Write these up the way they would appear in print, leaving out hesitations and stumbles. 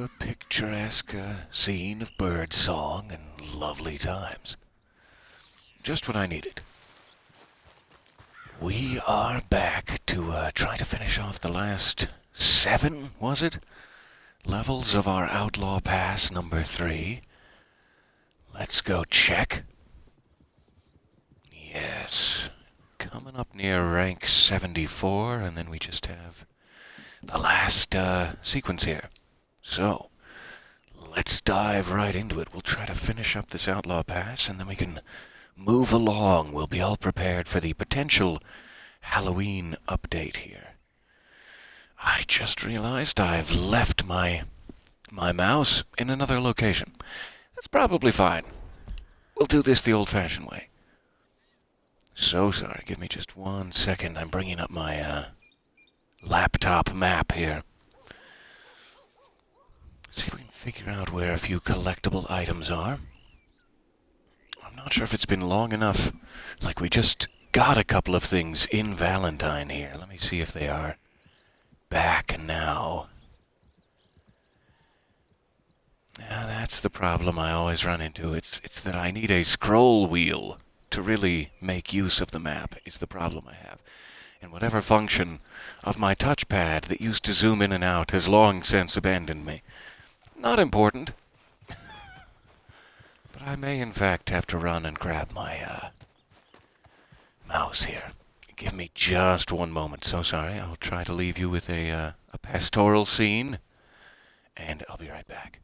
into a picturesque scene of bird song and lovely times. Just what I needed. We are back to try to finish off the last 7, was it? Levels of our Outlaw Pass number 3. Let's go check. Yes. Coming up near rank 74, and then we just have the last sequence here. So, let's dive right into it. We'll try to finish up this Outlaw Pass, and then we can move along. We'll be all prepared for the potential Halloween update here. I just realized I've left my mouse in another location. That's probably fine. We'll do this the old-fashioned way. So sorry. Give me just 1 second. I'm bringing up my laptop map here. See if we can figure out where a few collectible items are. I'm not sure if it's been long enough. Like, we just got a couple of things in Valentine here. Let me see if they are back now. Yeah, that's the problem I always run into. It's that I need a scroll wheel to really make use of the map, is the problem I have. And whatever function of my touchpad that used to zoom in and out has long since abandoned me. Not important. But I may, in fact, have to run and grab my mouse here. Give me just 1 moment. So sorry. I'll try to leave you with a pastoral scene, and I'll be right back.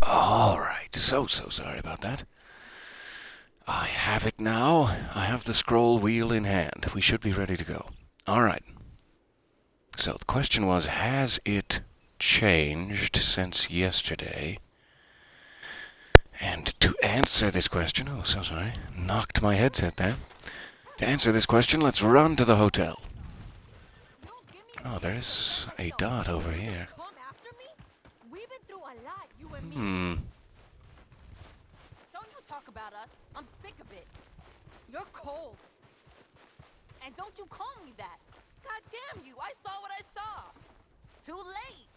Alright, so sorry about that. I have it now. I have the scroll wheel in hand. We should be ready to go. Alright. So the question was, has it changed since yesterday? And to answer this question, oh, so sorry, knocked my headset there. To answer this question, let's run to the hotel. Oh, there's a dot over here. Don't you talk about us. I'm sick of it. You're cold. And don't you call me that. God damn you, I saw what I saw. Too late.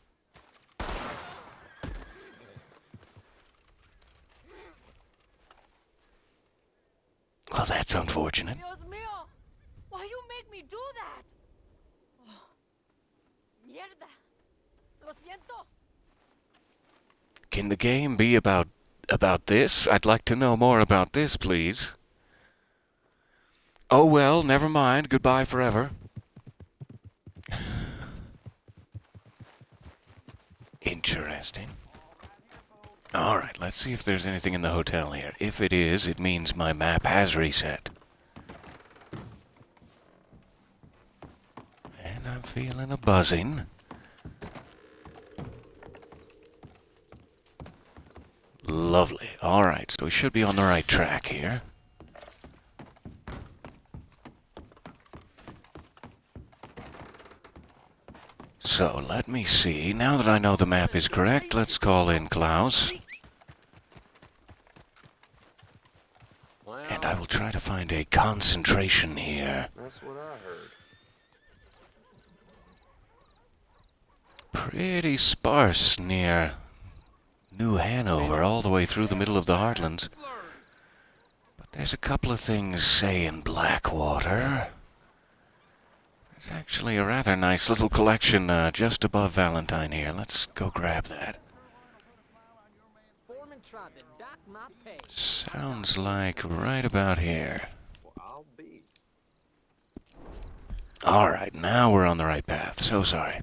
Well, that's unfortunate. Dios mío, why you make me do that? Oh. Mierda. Lo siento. Can the game be about this? I'd like to know more about this, please. Oh well, never mind. Goodbye forever. Interesting. Alright, let's see if there's anything in the hotel here. If it is, it means my map has reset. And I'm feeling a buzzing. Lovely. Alright, so we should be on the right track here. So, let me see. Now that I know the map is correct, let's call in Klaus. And I will try to find a concentration here. That's what I heard. Pretty sparse near New Hanover, all the way through the middle of the Heartlands. But there's a couple of things, say, in Blackwater. There's actually a rather nice little collection just above Valentine here. Let's go grab that. Sounds like right about here. Alright, now we're on the right path. So sorry.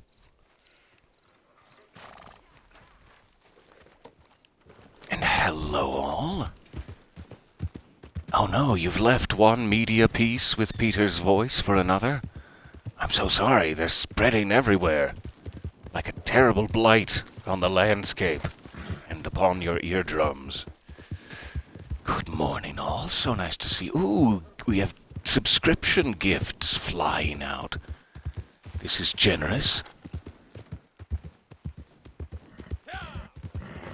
And hello all. Oh no, you've left one media piece with Peter's voice for another? I'm so sorry, they're spreading everywhere. Like a terrible blight on the landscape and upon your eardrums. Good morning all, so nice to see you. Ooh, we have subscription gifts flying out. This is generous.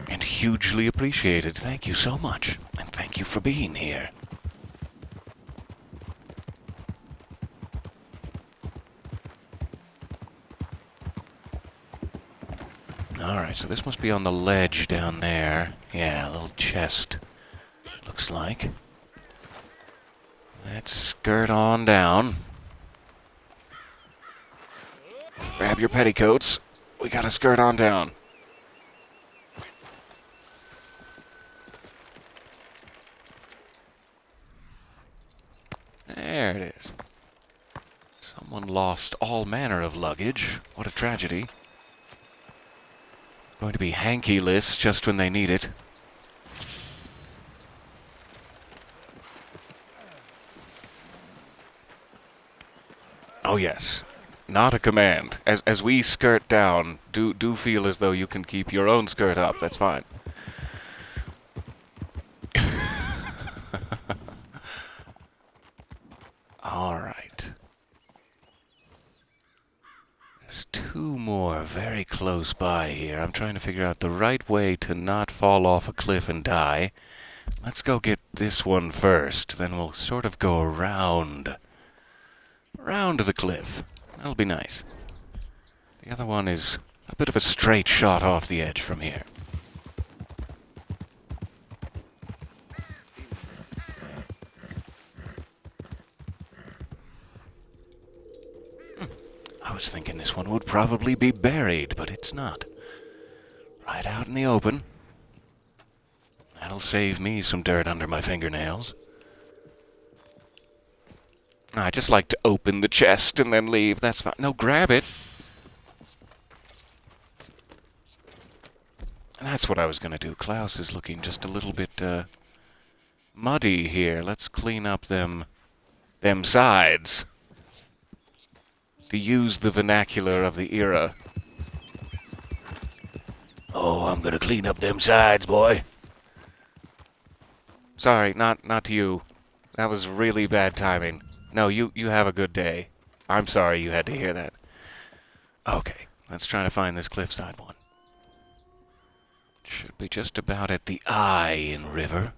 And hugely appreciated. Thank you so much. And thank you for being here. Alright, so this must be on the ledge down there. Yeah, a little chest. Looks like. Let's skirt on down. Grab your petticoats. We gotta skirt on down. There it is. Someone lost all manner of luggage. What a tragedy. Going to be hanky-less just when they need it. Oh yes. Not a command. As we skirt down, do feel as though you can keep your own skirt up. That's fine. Alright. There's two more very close by here. I'm trying to figure out the right way to not fall off a cliff and die. Let's go get this one first, then we'll sort of go around the cliff. That'll be nice. The other one is a bit of a straight shot off the edge from here. I was thinking this one would probably be buried, but it's not. Right out in the open. That'll save me some dirt under my fingernails. I just like to open the chest and then leave. That's fine. No, grab it. And that's what I was going to do. Klaus is looking just a little bit muddy here. Let's clean up them sides. To use the vernacular of the era. Oh, I'm going to clean up them sides, boy. Sorry, not to you. That was really bad timing. No, you have a good day. I'm sorry you had to hear that. Okay, let's try to find this cliffside one. Should be just about at the eye in river.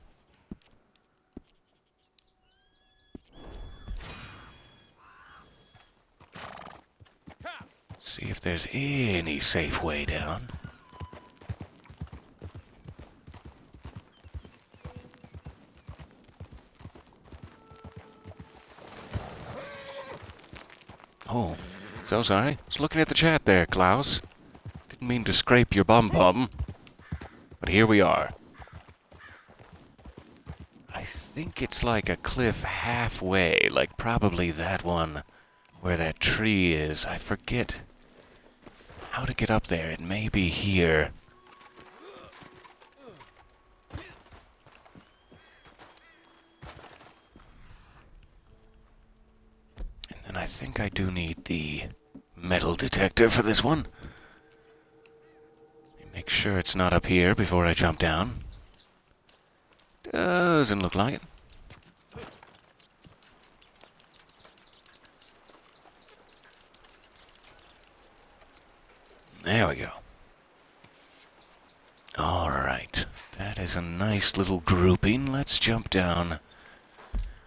See if there's any safe way down. Oh, so sorry. I was looking at the chat there, Klaus. Didn't mean to scrape your bum-bum. But here we are. I think it's like a cliff halfway, like probably that one where that tree is. I forget how to get up there. It may be here. And I think I do need the metal detector for this one. Make sure it's not up here before I jump down. Doesn't look like it. There we go. Alright. That is a nice little grouping. Let's jump down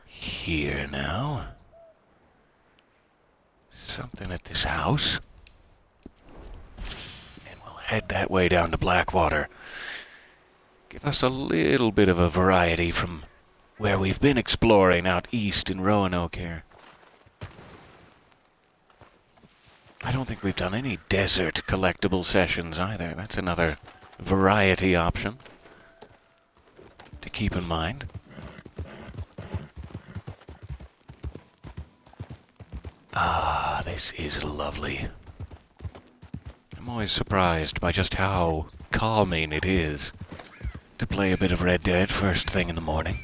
here now. Something at this house. And we'll head that way down to Blackwater. Give us a little bit of a variety from where we've been exploring out east in Roanoke here. I don't think we've done any desert collectible sessions either. That's another variety option to keep in mind. Ah. This is lovely. I'm always surprised by just how calming it is to play a bit of Red Dead first thing in the morning.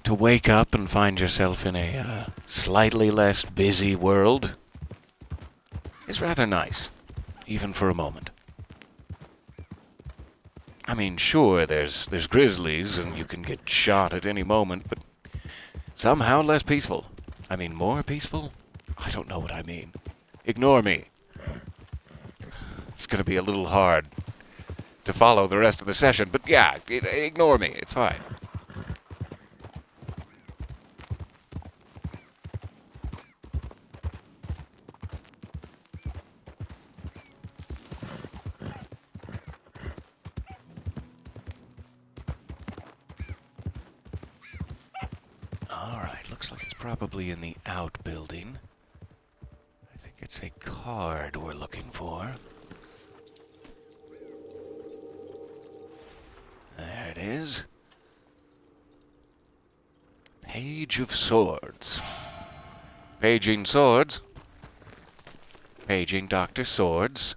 To wake up and find yourself in a slightly less busy world is rather nice, even for a moment. I mean, sure, there's grizzlies and you can get shot at any moment, but somehow less peaceful. I mean, more peaceful? I don't know what I mean. Ignore me. It's gonna be a little hard to follow the rest of the session, but yeah, ignore me. It's fine. Alright, looks like it's probably in the outbuilding. I think it's a card we're looking for. There it is. Page of Swords. Paging Swords. Paging Dr. Swords.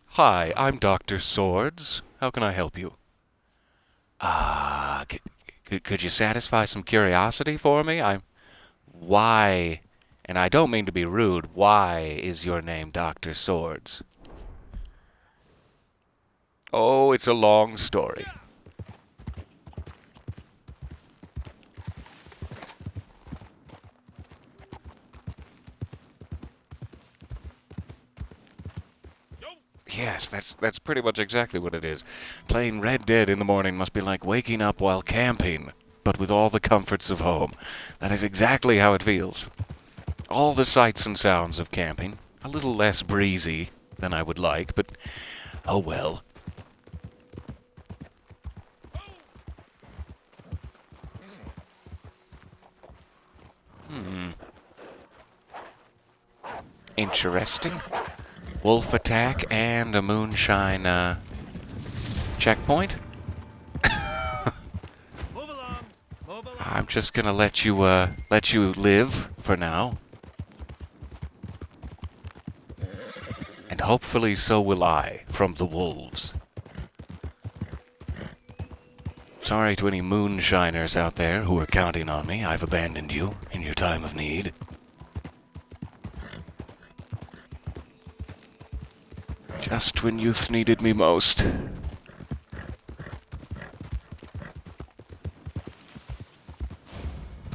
Hi, I'm Dr. Swords. How can I help you? Could you satisfy some curiosity for me? Why, and I don't mean to be rude, why is your name Dr. Swords? Oh, it's a long story. Yes, that's pretty much exactly what it is. Playing Red Dead in the morning must be like waking up while camping, but with all the comforts of home. That is exactly how it feels. All the sights and sounds of camping. A little less breezy than I would like, but oh well. Interesting. Wolf attack and a moonshine checkpoint. I'm just gonna let you live for now. And hopefully so will I from the wolves. Sorry to any moonshiners out there who are counting on me. I've abandoned you in your time of need. Just when youth needed me most.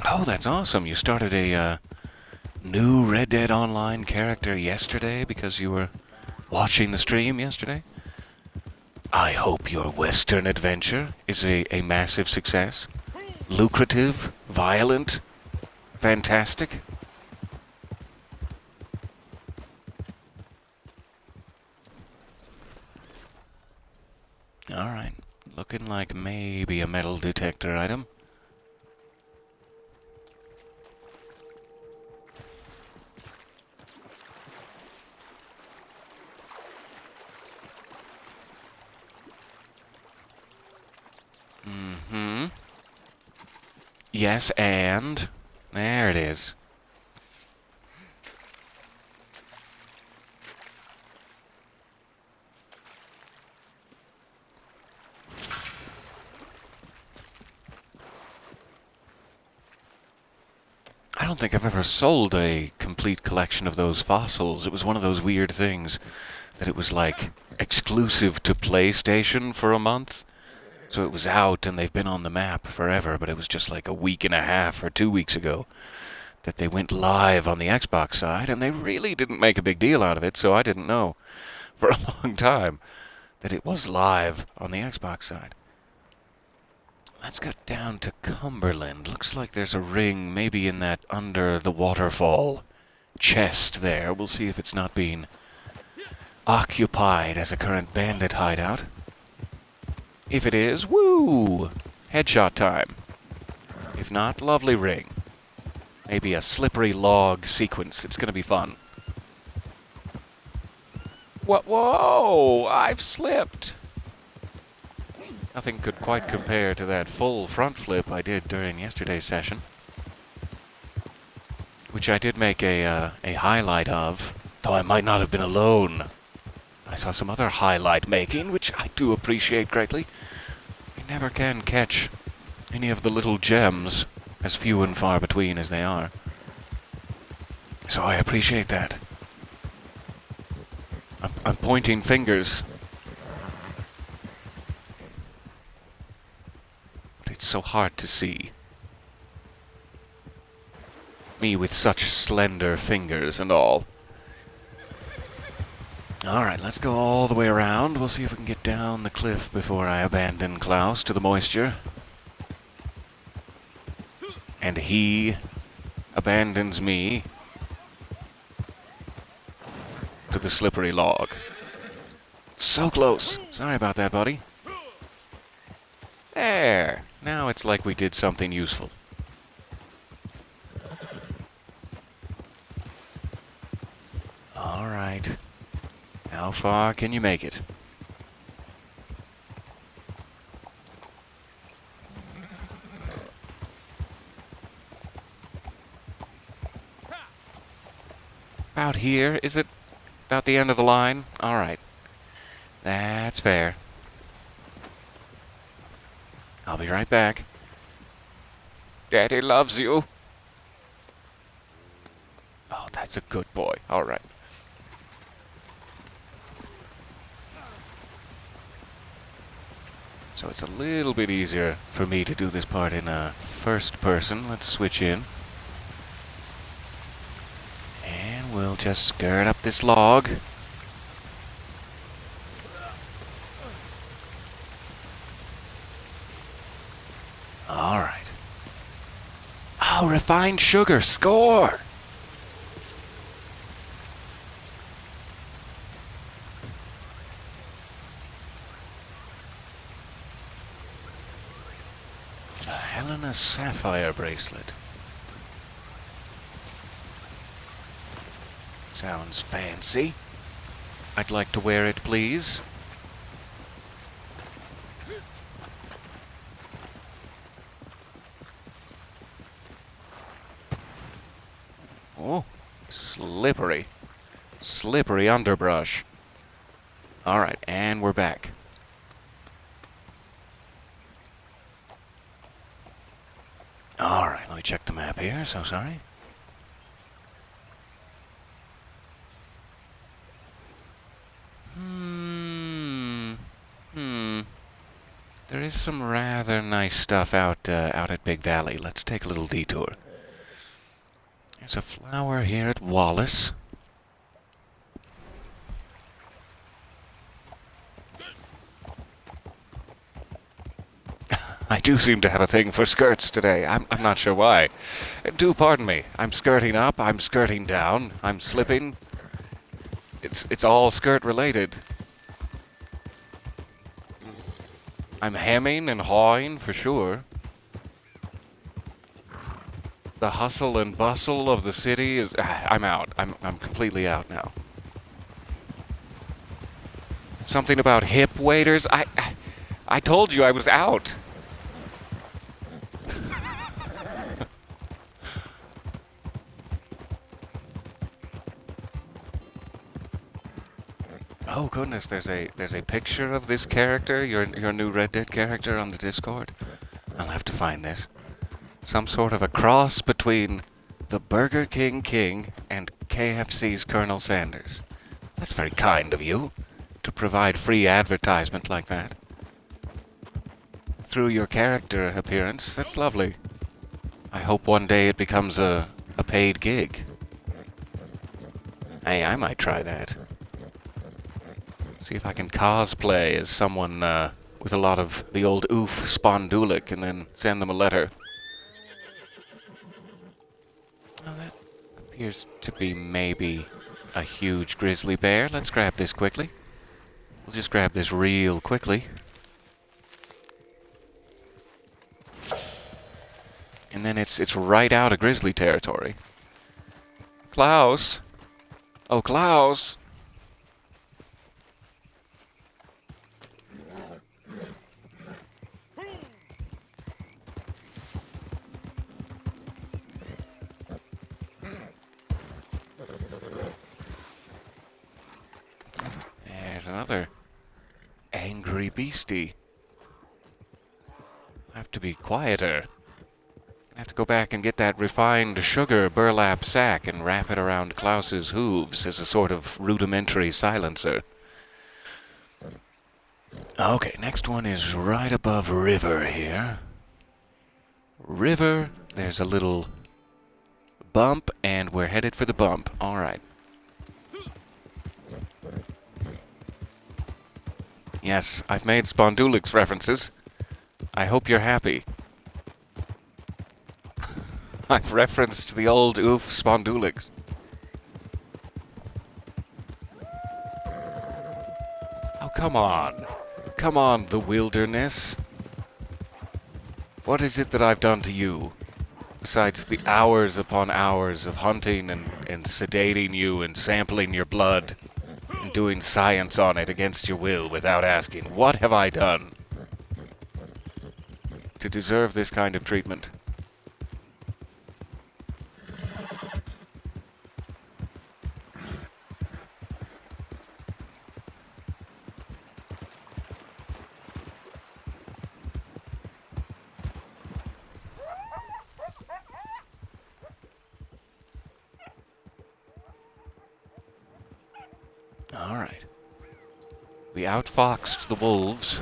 Oh, that's awesome. You started a new Red Dead Online character yesterday because you were watching the stream yesterday? I hope your Western adventure is a massive success. Lucrative, violent, fantastic. Alright, looking like maybe a metal detector item. Yes, and there it is. I don't think I've ever sold a complete collection of those fossils. It was one of those weird things that it was like exclusive to PlayStation for a month. So it was out and they've been on the map forever, but it was just like a week and a half or 2 weeks ago that they went live on the Xbox side, and they really didn't make a big deal out of it, so I didn't know for a long time that it was live on the Xbox side. Let's get down to Cumberland. Looks like there's a ring maybe in that under the waterfall chest there. We'll see if it's not being occupied as a current bandit hideout. If it is, woo! Headshot time. If not, lovely ring. Maybe a slippery log sequence. It's gonna be fun. What? Whoa! I've slipped! Nothing could quite compare to that full front flip I did during yesterday's session. which I did make a highlight of, though I might not have been alone. I saw some other highlight making, which I do appreciate greatly. You never can catch any of the little gems, as few and far between as they are. So I appreciate that. I'm pointing fingers. But it's so hard to see. Me with such slender fingers and all. Alright, let's go all the way around. We'll see if we can get down the cliff before I abandon Klaus to the moisture. And he abandons me to the slippery log. So close. Sorry about that, buddy. There. Now it's like we did something useful. Alright. How far can you make it? About here? Is it about the end of the line? Alright. That's fair. I'll be right back. Daddy loves you. Oh, that's a good boy. Alright. So it's a little bit easier for me to do this part in first person. Let's switch in. And we'll just skirt up this log. Alright. Oh, refined sugar. Score! A Helena sapphire bracelet. Sounds fancy. I'd like to wear it, please. Oh, slippery. Slippery underbrush. Alright, and we're back. Alright, let me check the map here. So sorry. There is some rather nice stuff out at Big Valley. Let's take a little detour. There's a flower here at Wallace. I do seem to have a thing for skirts today. I'm not sure why. Do pardon me. I'm skirting up, I'm skirting down, I'm slipping. It's all skirt related. I'm hemming and hawing for sure. The hustle and bustle of the city is... I'm out. I'm completely out now. Something about hip waders? I told you I was out. Oh goodness, there's a picture of this character, your new Red Dead character on the Discord. I'll have to find this. Some sort of a cross between the Burger King King and KFC's Colonel Sanders. That's very kind of you to provide free advertisement like that. Through your character appearance, that's lovely. I hope one day it becomes a paid gig. Hey, I might try that. See if I can cosplay as someone with a lot of the old oof spondulic and then send them a letter. Oh, that appears to be maybe a huge grizzly bear. Let's grab this quickly. We'll just grab this real quickly. And then it's right out of grizzly territory. Klaus! Oh, Klaus! there's another angry beastie. I have to be quieter. I have to go back and get that refined sugar burlap sack and wrap it around Klaus's hooves as a sort of rudimentary silencer. Okay, next one is right above River here. River, there's a little bump, and we're headed for the bump. All right. Yes, I've made Spondulix references. I hope you're happy. I've referenced the old oof Spondulix. Oh, come on. Come on, the wilderness. What is it that I've done to you? Besides the hours upon hours of hunting and sedating you and sampling your blood and doing science on it against your will without asking, what have I done to deserve this kind of treatment? All right. We outfoxed the wolves.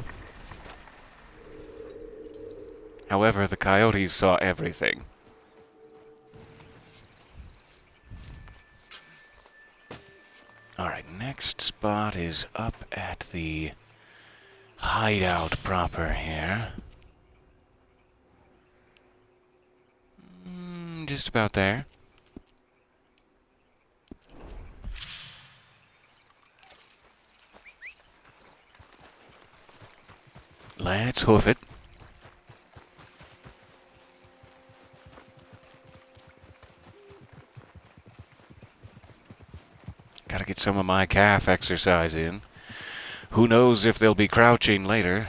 However, the coyotes saw everything. All right, next spot is up at the hideout proper here. Just about there. Let's hoof it. Gotta get some of my calf exercise in. Who knows if they'll be crouching later.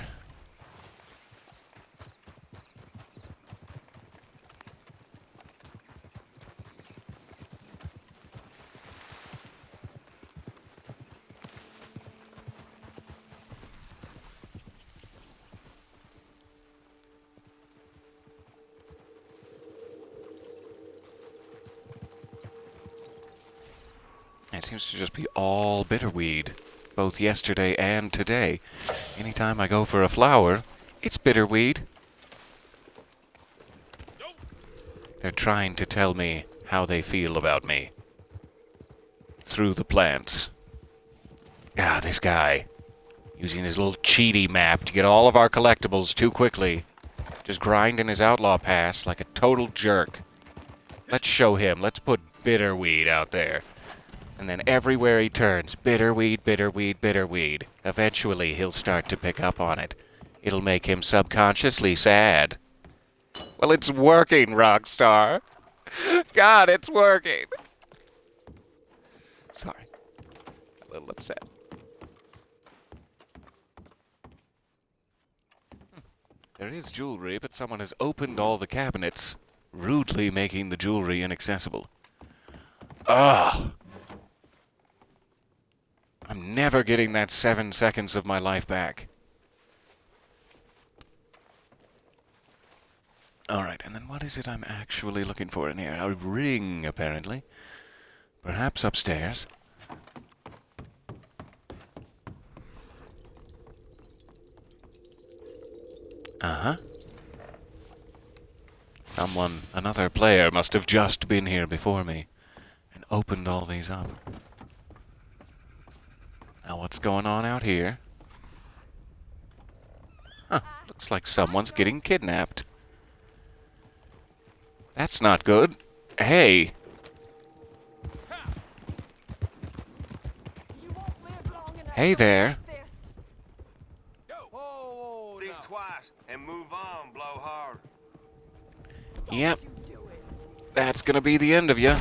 It seems to just be all bitterweed, both yesterday and today. Anytime I go for a flower, it's bitterweed. They're trying to tell me how they feel about me. Through the plants. Ah, this guy. Using his little cheaty map to get all of our collectibles too quickly. Just grinding his outlaw pass like a total jerk. Let's show him. Let's put bitterweed out there. And then everywhere he turns, bitterweed, bitterweed, bitterweed. Eventually, he'll start to pick up on it. It'll make him subconsciously sad. Well, it's working, Rockstar. God, it's working. Sorry. A little upset. There is jewelry, but someone has opened all the cabinets, rudely making the jewelry inaccessible. Ugh. I'm never getting that 7 seconds of my life back. Alright, and then what is it I'm actually looking for in here? A ring, apparently. Perhaps upstairs. Uh-huh. Another player must have just been here before me and opened all these up. Now what's going on out here? Huh, looks like someone's getting kidnapped. That's not good. Hey! Hey there. Think twice and move on, blowhard. Yep. That's gonna be the end of you.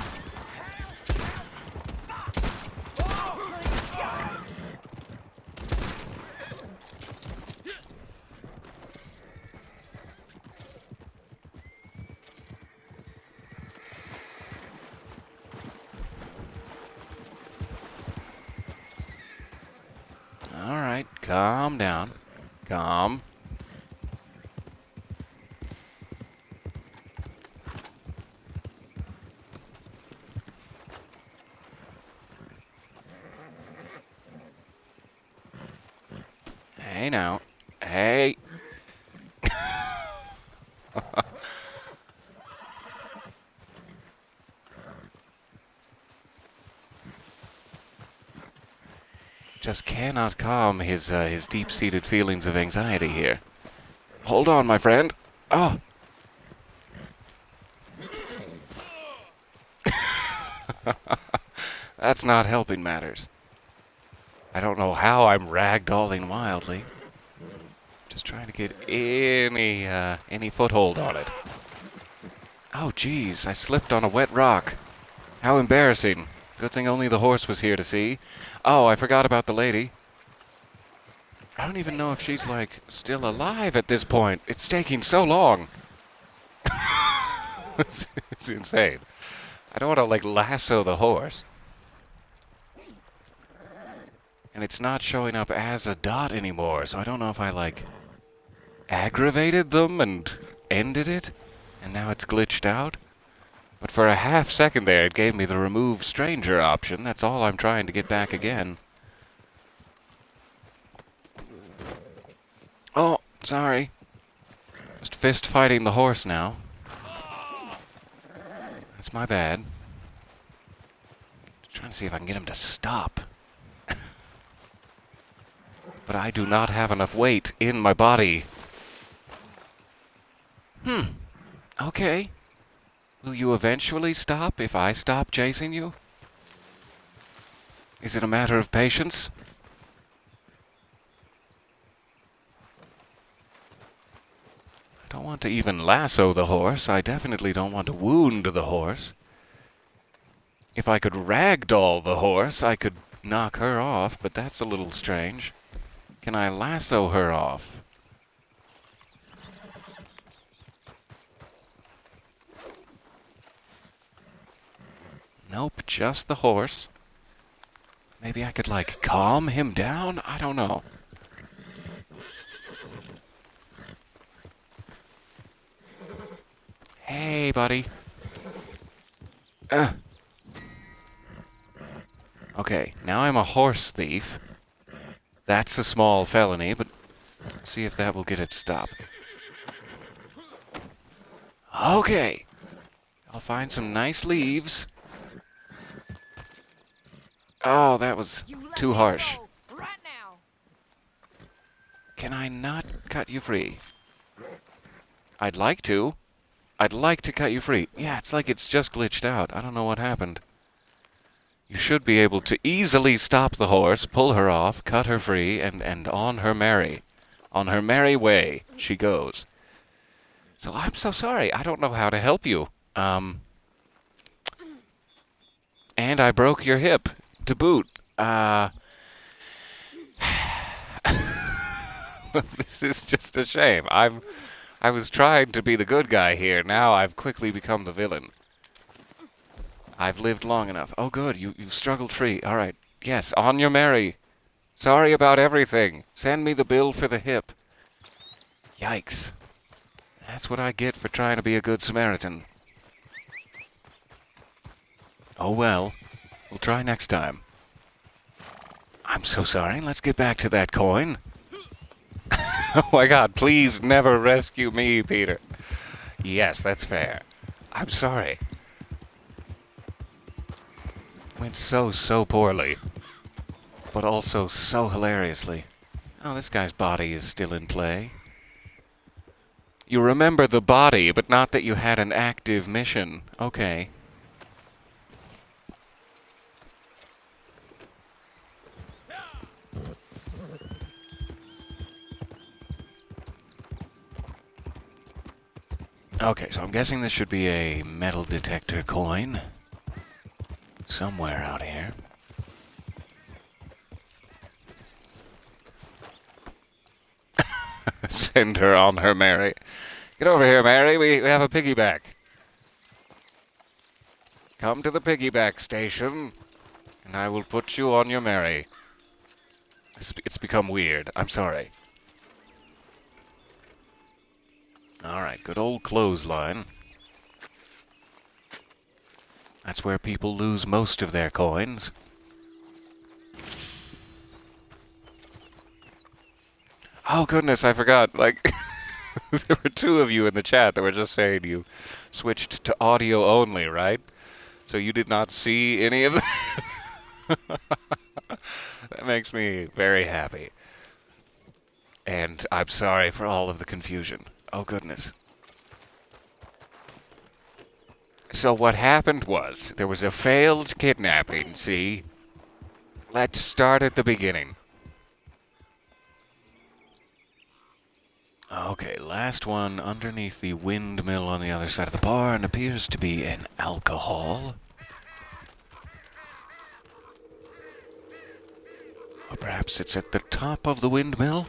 Calm down. Calm. Hey now. Hey. Just cannot calm his deep-seated feelings of anxiety here. Hold on, my friend. Oh. That's not helping matters. I don't know how I'm ragdolling wildly. Just trying to get any foothold on it. Oh, geez, I slipped on a wet rock. How embarrassing. Good thing only the horse was here to see. Oh, I forgot about the lady. I don't even know if she's, like, still alive at this point. It's taking so long. It's insane. I don't want to, like, lasso the horse. And it's not showing up as a dot anymore, so I don't know if I, like, aggravated them and ended it, and now it's glitched out. But for a half second there, it gave me the remove stranger option. That's all I'm trying to get back again. Oh, sorry. Just fist fighting the horse now. That's my bad. Just trying to see if I can get him to stop. But I do not have enough weight in my body. Okay. Will you eventually stop if I stop chasing you? Is it a matter of patience? I don't want to even lasso the horse. I definitely don't want to wound the horse. If I could ragdoll the horse, I could knock her off, but that's a little strange. Can I lasso her off? Nope, just the horse. Maybe I could, like, calm him down? I don't know. Hey, buddy. Okay, now I'm a horse thief. That's a small felony, but let's see if that will get it to stop. Okay. I'll find some nice leaves. Oh, that was too harsh. Right now. Can I not cut you free? I'd like to. I'd like to cut you free. Yeah, it's like it's just glitched out. I don't know what happened. You should be able to easily stop the horse, pull her off, cut her free, and on her merry. On her merry way she goes. So I'm so sorry. I don't know how to help you. And I broke your hip to boot. This is just a shame. I was trying to be the good guy here. Now I've quickly become the villain. I've lived long enough. Oh, good. You struggled free. All right. Yes, on your merry. Sorry about everything. Send me the bill for the hip. Yikes. That's what I get for trying to be a good Samaritan. Oh, well. We'll try next time. I'm so sorry. Let's get back to that coin. Oh, my God. Please never rescue me, Peter. Yes, that's fair. I'm sorry. Went so poorly. But also so hilariously. Oh, this guy's body is still in play. You remember the body, but not that you had an active mission. Okay. Okay, so I'm guessing this should be a metal detector coin. Somewhere out here. Send her on her merry. Get over here, Mary. We have a piggyback. Come to the piggyback station, and I will put you on your merry. It's become weird. I'm sorry. Alright, good old clothesline. That's where people lose most of their coins. Oh goodness, I forgot. Like, there were two of you in the chat that were just saying you switched to audio only, right? So you did not see any of that? That makes me very happy. And I'm sorry for all of the confusion. Oh goodness. So what happened was, there was a failed kidnapping, see? Let's start at the beginning. Okay, last one underneath the windmill on the other side of the barn appears to be an alcohol. Or perhaps it's at the top of the windmill?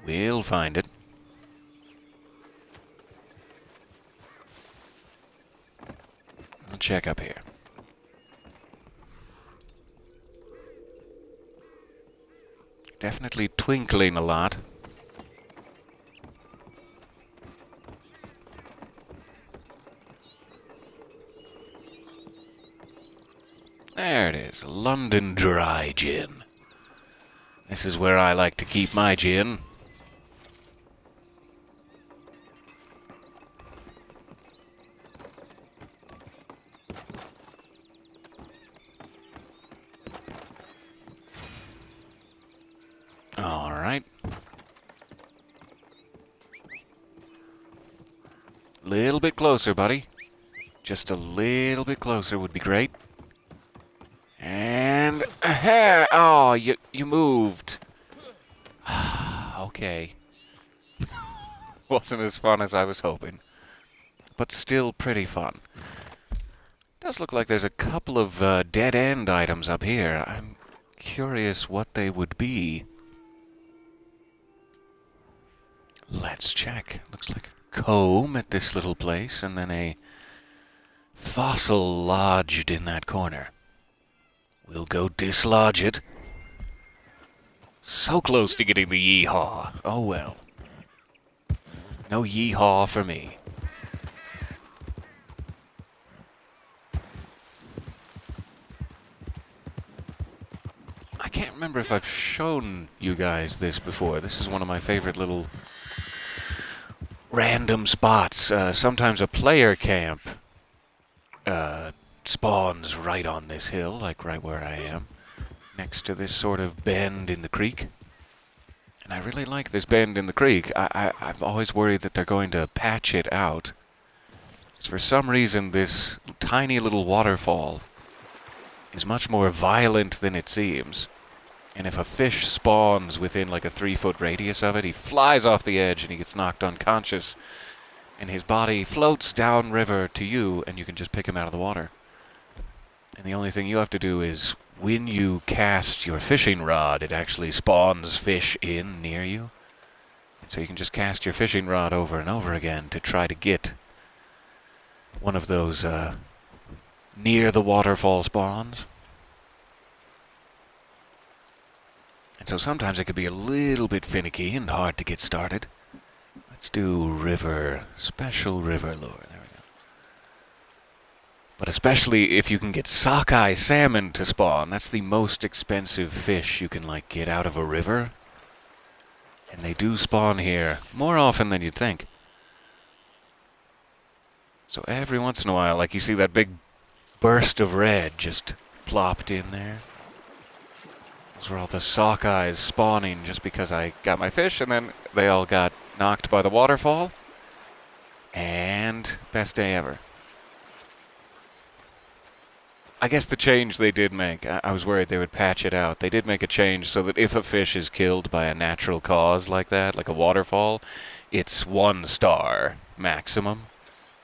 We'll find it. I'll check up here. Definitely twinkling a lot. There it is, London Dry Gin. This is where I like to keep my gin. All right. Little bit closer, buddy. Just a little bit closer would be great. And oh, you moved. Okay. Wasn't as fun as I was hoping, but still pretty fun. Does look like there's a couple of dead-end items up here. I'm curious what they would be. Let's check. Looks like a comb at this little place, and then a fossil lodged in that corner. We'll go dislodge it. So close to getting the yeehaw. Oh well. No yeehaw for me. I can't remember if I've shown you guys this before. This is one of my favorite little random spots. Sometimes a player camp spawns right on this hill, like right where I am, next to this sort of bend in the creek. And I really like this bend in the creek. I'm always worried that they're going to patch it out. Because for some reason, this tiny little waterfall is much more violent than it seems. And if a fish spawns within like a 3-foot radius of it, he flies off the edge and he gets knocked unconscious. And his body floats downriver to you, and you can just pick him out of the water. And the only thing you have to do is, when you cast your fishing rod, it actually spawns fish in near you. So you can just cast your fishing rod over and over again to try to get one of those near the waterfall spawns. And so sometimes it could be a little bit finicky and hard to get started. Let's do river, special river lure. There we go. But especially if you can get sockeye salmon to spawn, that's the most expensive fish you can like get out of a river. And they do spawn here more often than you'd think. So every once in a while, like you see that big burst of red just plopped in there. Those were all the sockeyes spawning just because I got my fish, and then they all got knocked by the waterfall. And best day ever. I guess the change they did make, I was worried they would patch it out. They did make a change so that if a fish is killed by a natural cause like that, like a waterfall, it's 1 star maximum.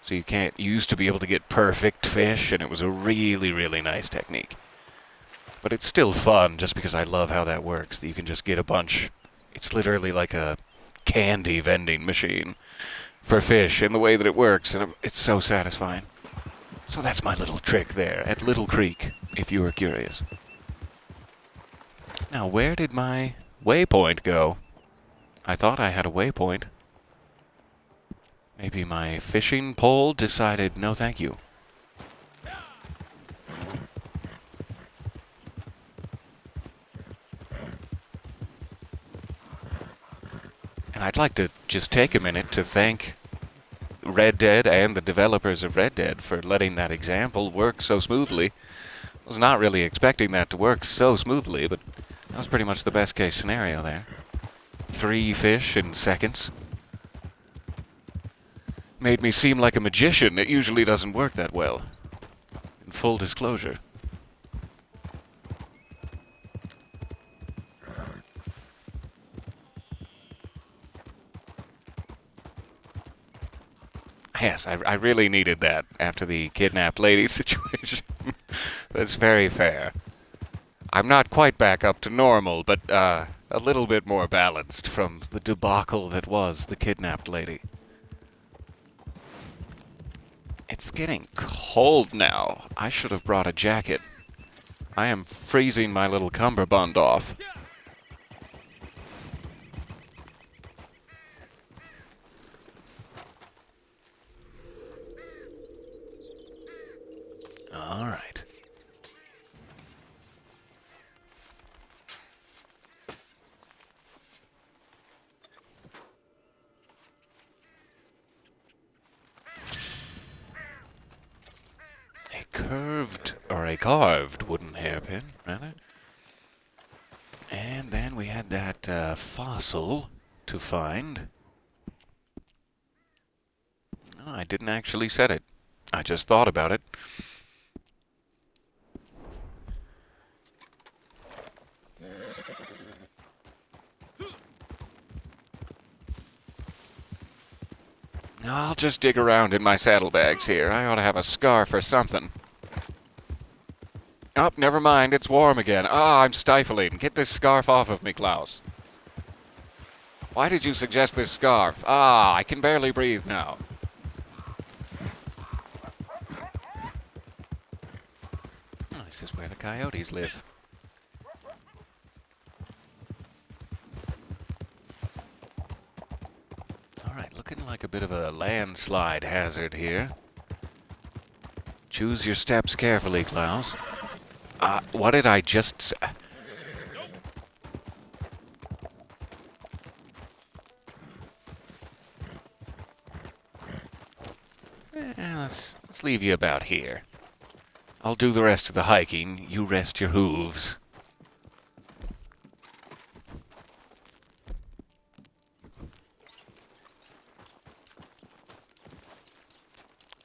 So you used to be able to get perfect fish, and it was a really, really nice technique. But it's still fun just because I love how that works, that you can just get a bunch. It's literally like a candy vending machine for fish in the way that it works, and it's so satisfying. So that's my little trick there at Little Creek, if you were curious. Now, where did my waypoint go? I thought I had a waypoint. Maybe my fishing pole decided no thank you. And I'd like to just take a minute to thank Red Dead and the developers of Red Dead for letting that example work so smoothly. I was not really expecting that to work so smoothly, but that was pretty much the best case scenario there. 3 fish in seconds. Made me seem like a magician. It usually doesn't work that well. In full disclosure. Yes, I really needed that after the kidnapped lady situation. That's very fair. I'm not quite back up to normal, but a little bit more balanced from the debacle that was the kidnapped lady. It's getting cold now. I should have brought a jacket. I am freezing my little cummerbund off. All right. A carved wooden hairpin, rather. And then we had that fossil to find. No, I didn't actually set it. I just thought about it. I'll just dig around in my saddlebags here. I ought to have a scarf or something. Oh, never mind. It's warm again. Ah, I'm stifling. Get this scarf off of me, Klaus. Why did you suggest this scarf? Ah, I can barely breathe now. Oh, this is where the coyotes live. Alright, looking like a bit of a landslide hazard here. Choose your steps carefully, Klaus. What did I just say? Let's leave you about here. I'll do the rest of the hiking. You rest your hooves.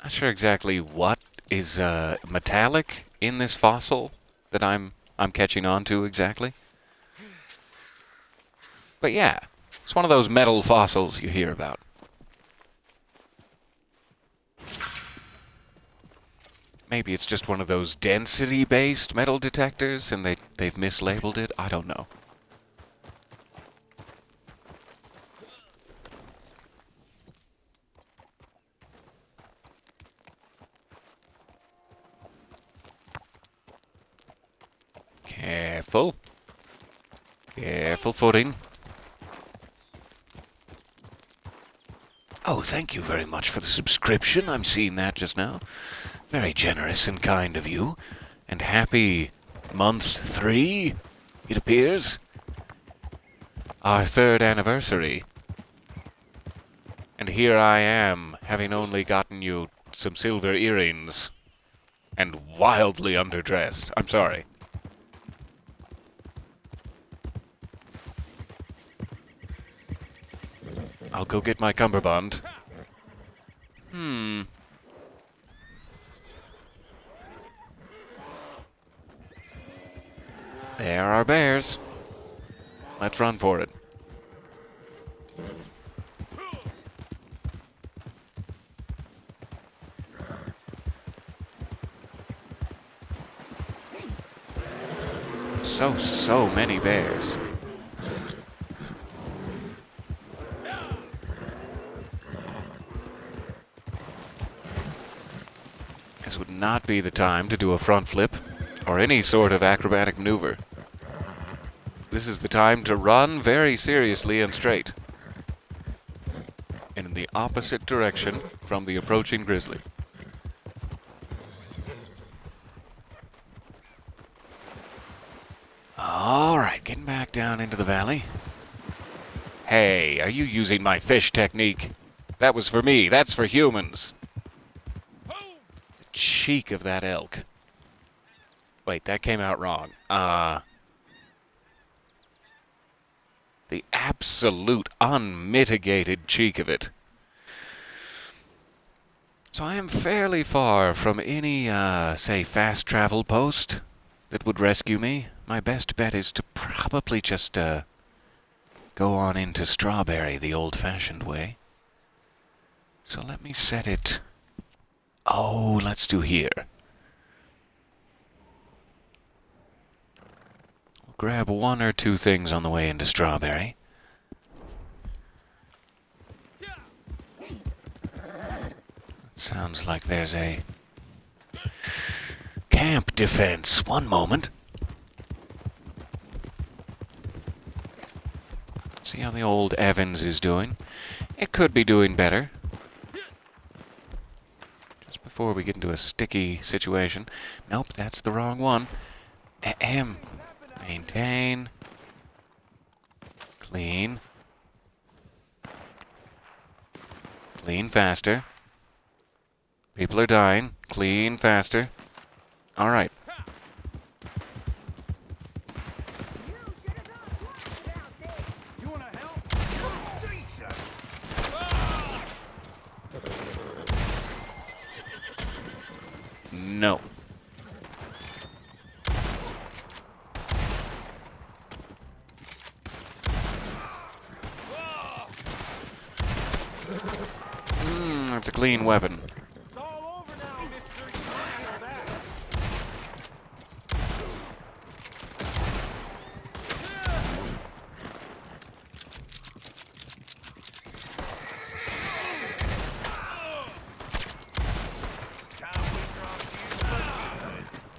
Not sure exactly what is metallic in this fossil that I'm catching on to exactly. But yeah, it's one of those metal fossils you hear about. Maybe it's just one of those density-based metal detectors and they've mislabeled it. I don't know. Careful. Careful footing. Oh, thank you very much for the subscription. I'm seeing that just now. Very generous and kind of you. And happy month 3, it appears. Our 3rd anniversary. And here I am, having only gotten you some silver earrings. And wildly underdressed. I'm sorry. I'll go get my cummerbund. There are bears. Let's run for it. So many bears. This would not be the time to do a front flip or any sort of acrobatic maneuver. This is the time to run very seriously and straight. And in the opposite direction from the approaching grizzly. Alright, getting back down into the valley. Hey, are you using my fish technique? That was for me, that's for humans. The cheek of that elk. Wait, that came out wrong. The absolute unmitigated cheek of it. So I am fairly far from any, say, fast travel post that would rescue me. My best bet is to probably just, go on into Strawberry the old-fashioned way. So let me set it... Oh, let's do here. We'll grab one or two things on the way into Strawberry. Sounds like there's a camp defense. One moment. See how the old Evans is doing. It could be doing better. Just before we get into a sticky situation. Nope, that's the wrong one. Ahem. Maintain. Clean. Clean faster. People are dying. Clean faster. All right. No. That's a clean weapon. It's all over now, mister. You feel that?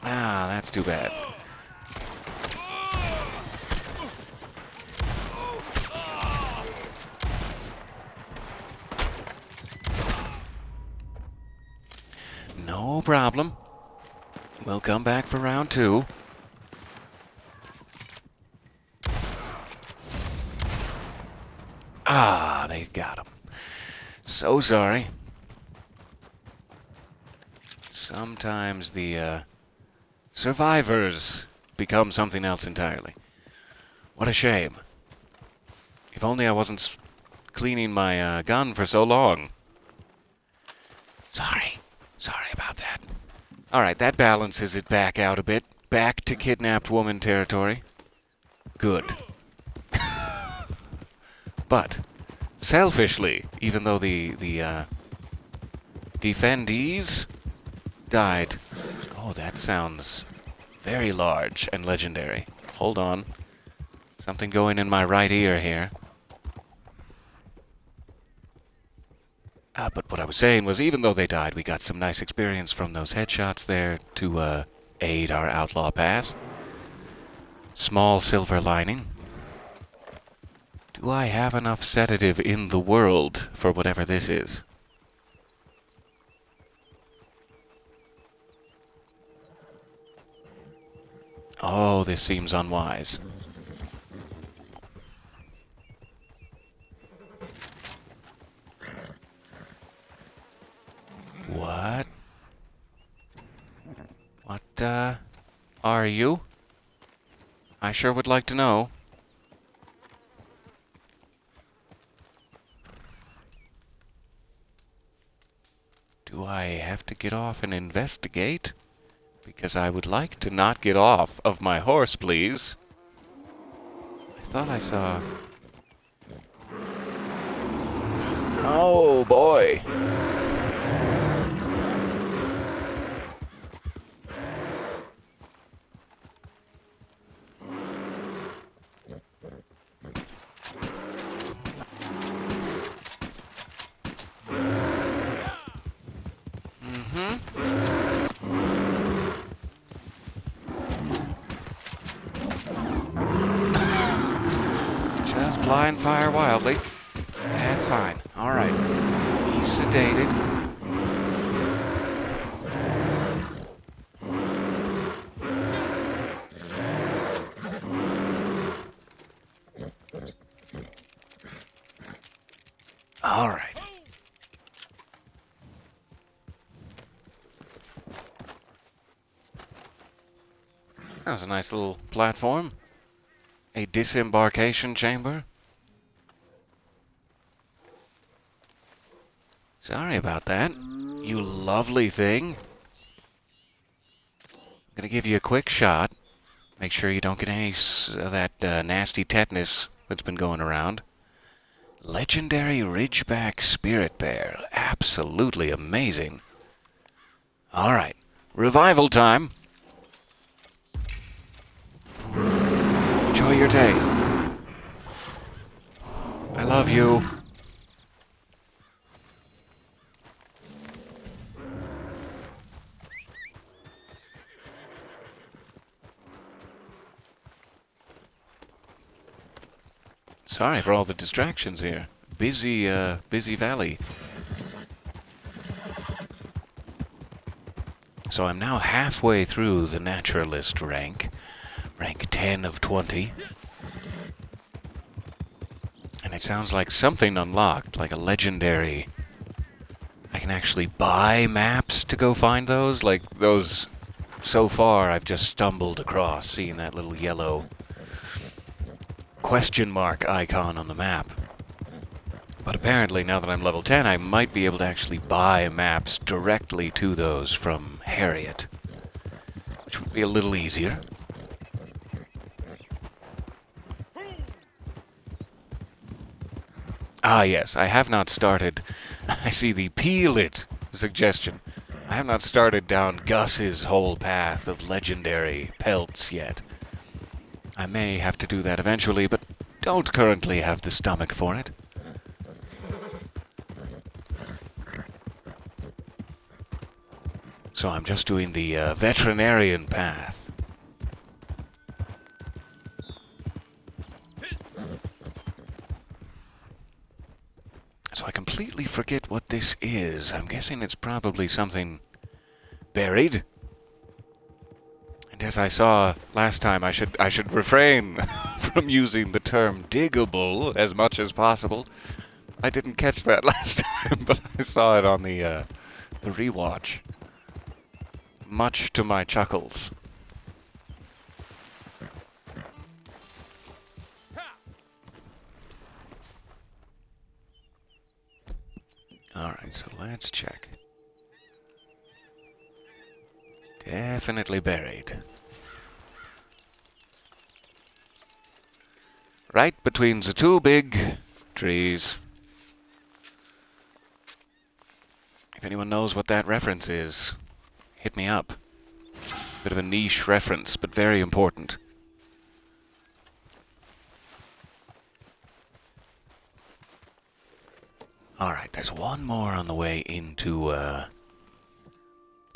Ah, that's too bad. No problem. We'll come back for round two. Ah, they got him. So sorry. Sometimes the, survivors become something else entirely. What a shame. If only I wasn't cleaning my gun for so long. Sorry about that. Alright, that balances it back out a bit. Back to kidnapped woman territory. Good. But, selfishly, even though the defendees died... Oh, that sounds very large and legendary. Hold on. Something going in my right ear here. But what I was saying was, even though they died, we got some nice experience from those headshots there to aid our Outlaw pass. Small silver lining. Do I have enough sedative in the world for whatever this is? Oh, this seems unwise. What? What, are you? I sure would like to know. Do I have to get off and investigate? Because I would like to not get off of my horse, please. I thought I saw... Oh, boy. fly and fire wildly. That's fine. All right. He's sedated. All right. That was a nice little platform. A disembarkation chamber. Sorry about that, you lovely thing. I'm gonna give you a quick shot. Make sure you don't get any of that nasty tetanus that's been going around. Legendary Ridgeback Spirit Bear. Absolutely amazing. Alright. Revival time. Enjoy your day. I love you. Sorry for all the distractions here. Busy valley. So I'm now halfway through the naturalist rank. Rank 10 of 20. And it sounds like something unlocked, like a legendary. I can actually buy maps to go find those. Like those, so far I've just stumbled across seeing that little yellow question mark icon on the map. But apparently now that I'm level 10, I might be able to actually buy maps directly to those from Harriet, which would be a little easier. Ah yes, I have not started. I see the peel it suggestion. I have not started down Gus's whole path of legendary pelts yet. I may have to do that eventually, but don't currently have the stomach for it. So I'm just doing the veterinarian path. So I completely forget what this is. I'm guessing it's probably something buried. And as I saw last time, I should refrain from using the term diggable as much as possible. I didn't catch that last time, but I saw it on the rewatch. Much to my chuckles. Alright, so let's check. Definitely buried. Right between the two big trees. If anyone knows what that reference is, hit me up. Bit of a niche reference, but very important. Alright, there's one more on the way into,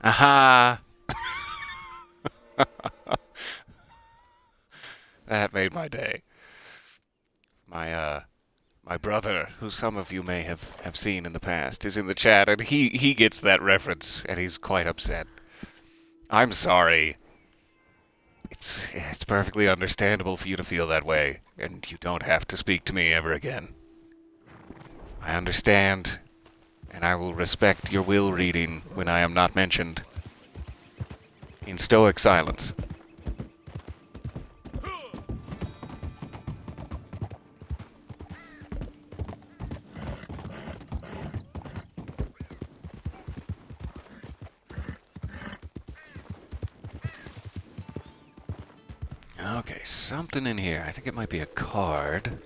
Aha! That made my day. My brother, who some of you may have seen in the past, is in the chat, and he gets that reference, and he's quite upset. I'm sorry. It's perfectly understandable for you to feel that way, and you don't have to speak to me ever again. I understand, and I will respect your will reading when I am not mentioned. In stoic silence. Okay, something in here. I think it might be a card.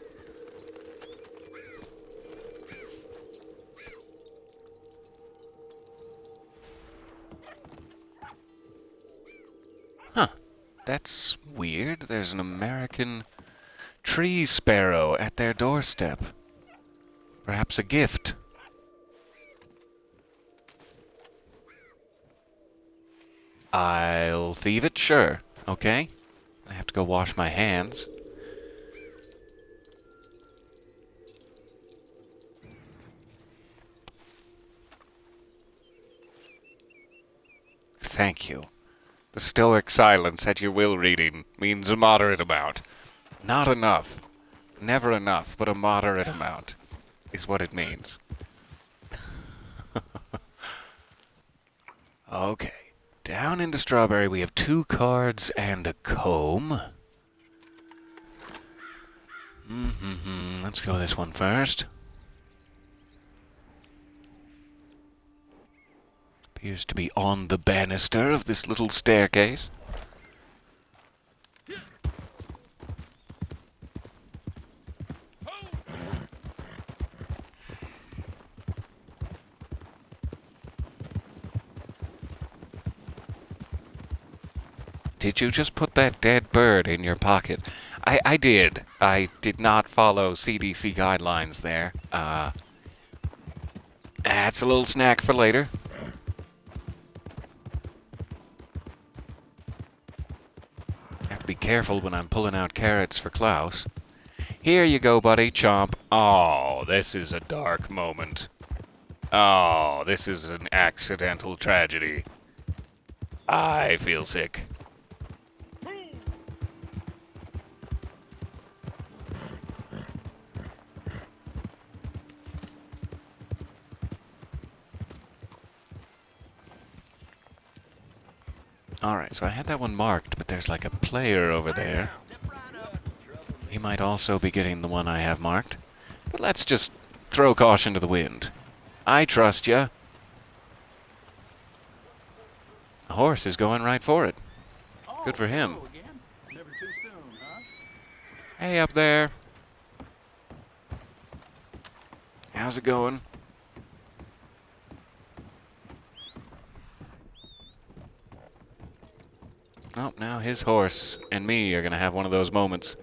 Huh. That's weird. There's an American tree sparrow at their doorstep. Perhaps a gift. I'll thieve it, sure. Okay. I have to go wash my hands. thank you. The stoic silence at your will reading means a moderate amount. Not enough. Never enough, but a moderate amount is what it means. Okay. Down into Strawberry, we have 2 cards and a comb. Let's go this one first. Appears to be on the banister of this little staircase. Did you just put that dead bird in your pocket? I did. I did not follow CDC guidelines there. That's a little snack for later. Have to be careful when I'm pulling out carrots for Klaus. Here you go, buddy. Chomp. Oh, this is a dark moment. Oh, this is an accidental tragedy. I feel sick. Alright, so I had that one marked, but there's like a player over there. He might also be getting the one I have marked. But let's just throw caution to the wind. I trust ya. The horse is going right for it. Good for him. Hey up there. How's it going? Oh, now his horse and me are going to have one of those moments.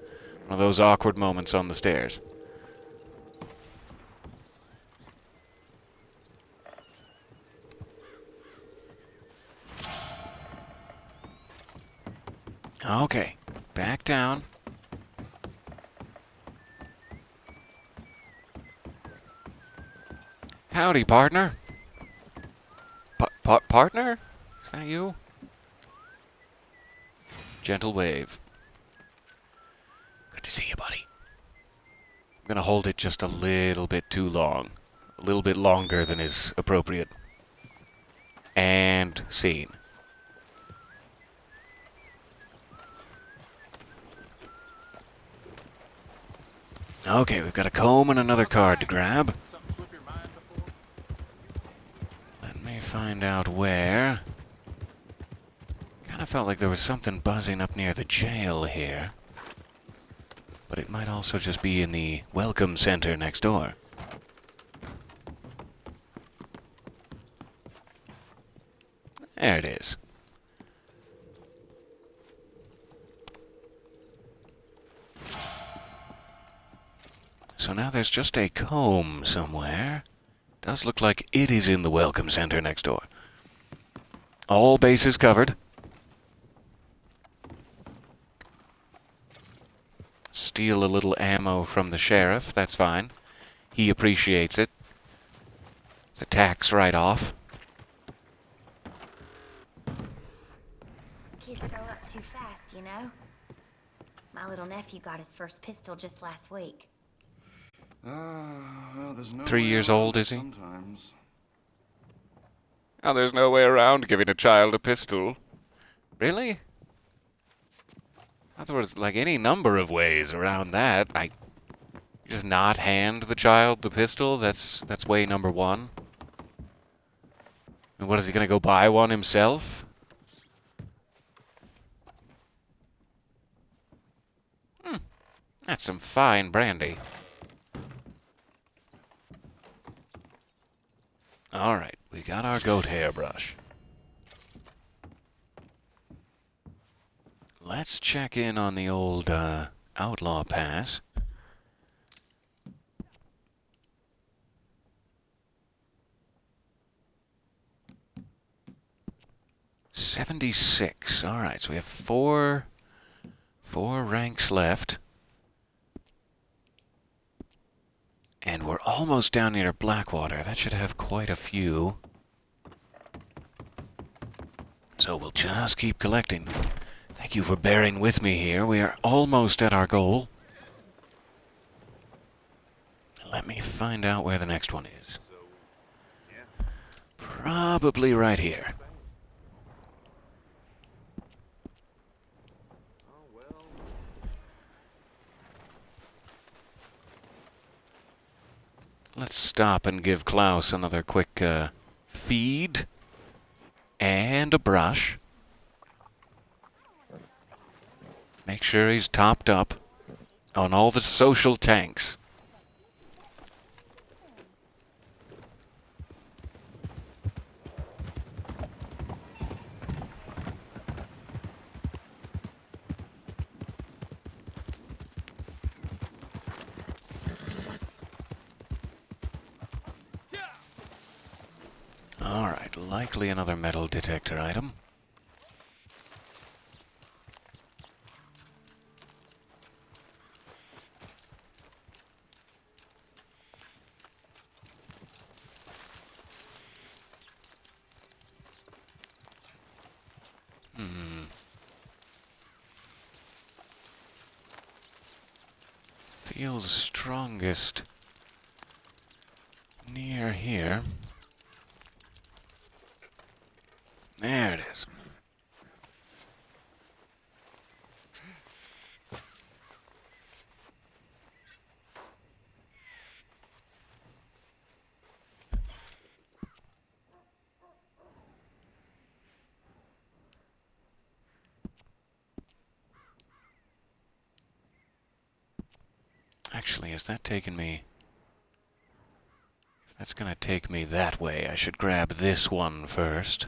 One of those awkward moments on the stairs. Okay, back down. Howdy, partner. Partner? Is that you? Gentle wave. Good to see you, buddy. I'm gonna hold it just a little bit too long. A little bit longer than is appropriate. And scene. Okay, we've got a comb and another card to grab. Let me find out where. Kind of felt like there was something buzzing up near the jail here. But it might also just be in the welcome center next door. There it is. So now there's just a comb somewhere. Does look like it is in the welcome center next door. All bases covered. Steal a little ammo from the sheriff, that's fine. He appreciates it. It's a tax write-off. Kids grow up too fast, you know? My little nephew got his first pistol just last week. Well, there's no 3 way years around old, it is he? Sometimes. Oh, there's no way around giving a child a pistol. Really? I thought there was like any number of ways around that. You just not hand the child the pistol? That's way number one. And what, is he gonna go buy one himself? That's some fine brandy. Alright, we got our goat hair brush. Let's check in on the old Outlaw pass. $76. Alright, so we have four ranks left. And we're almost down near Blackwater. That should have quite a few. So we'll just keep collecting. Thank you for bearing with me here. We are almost at our goal. Let me find out where the next one is. Probably right here. Let's stop and give Klaus another quick feed and a brush. Make sure he's topped up on all the social tanks. Alright, likely another metal detector item. Feels strongest near here. There it is. Actually, is that taking me... If that's gonna take me that way, I should grab this one first.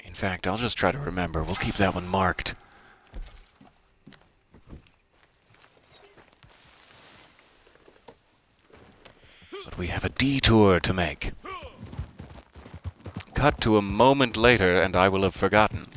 In fact, I'll just try to remember. We'll keep that one marked. But we have a detour to make. Cut to a moment later, and I will have forgotten.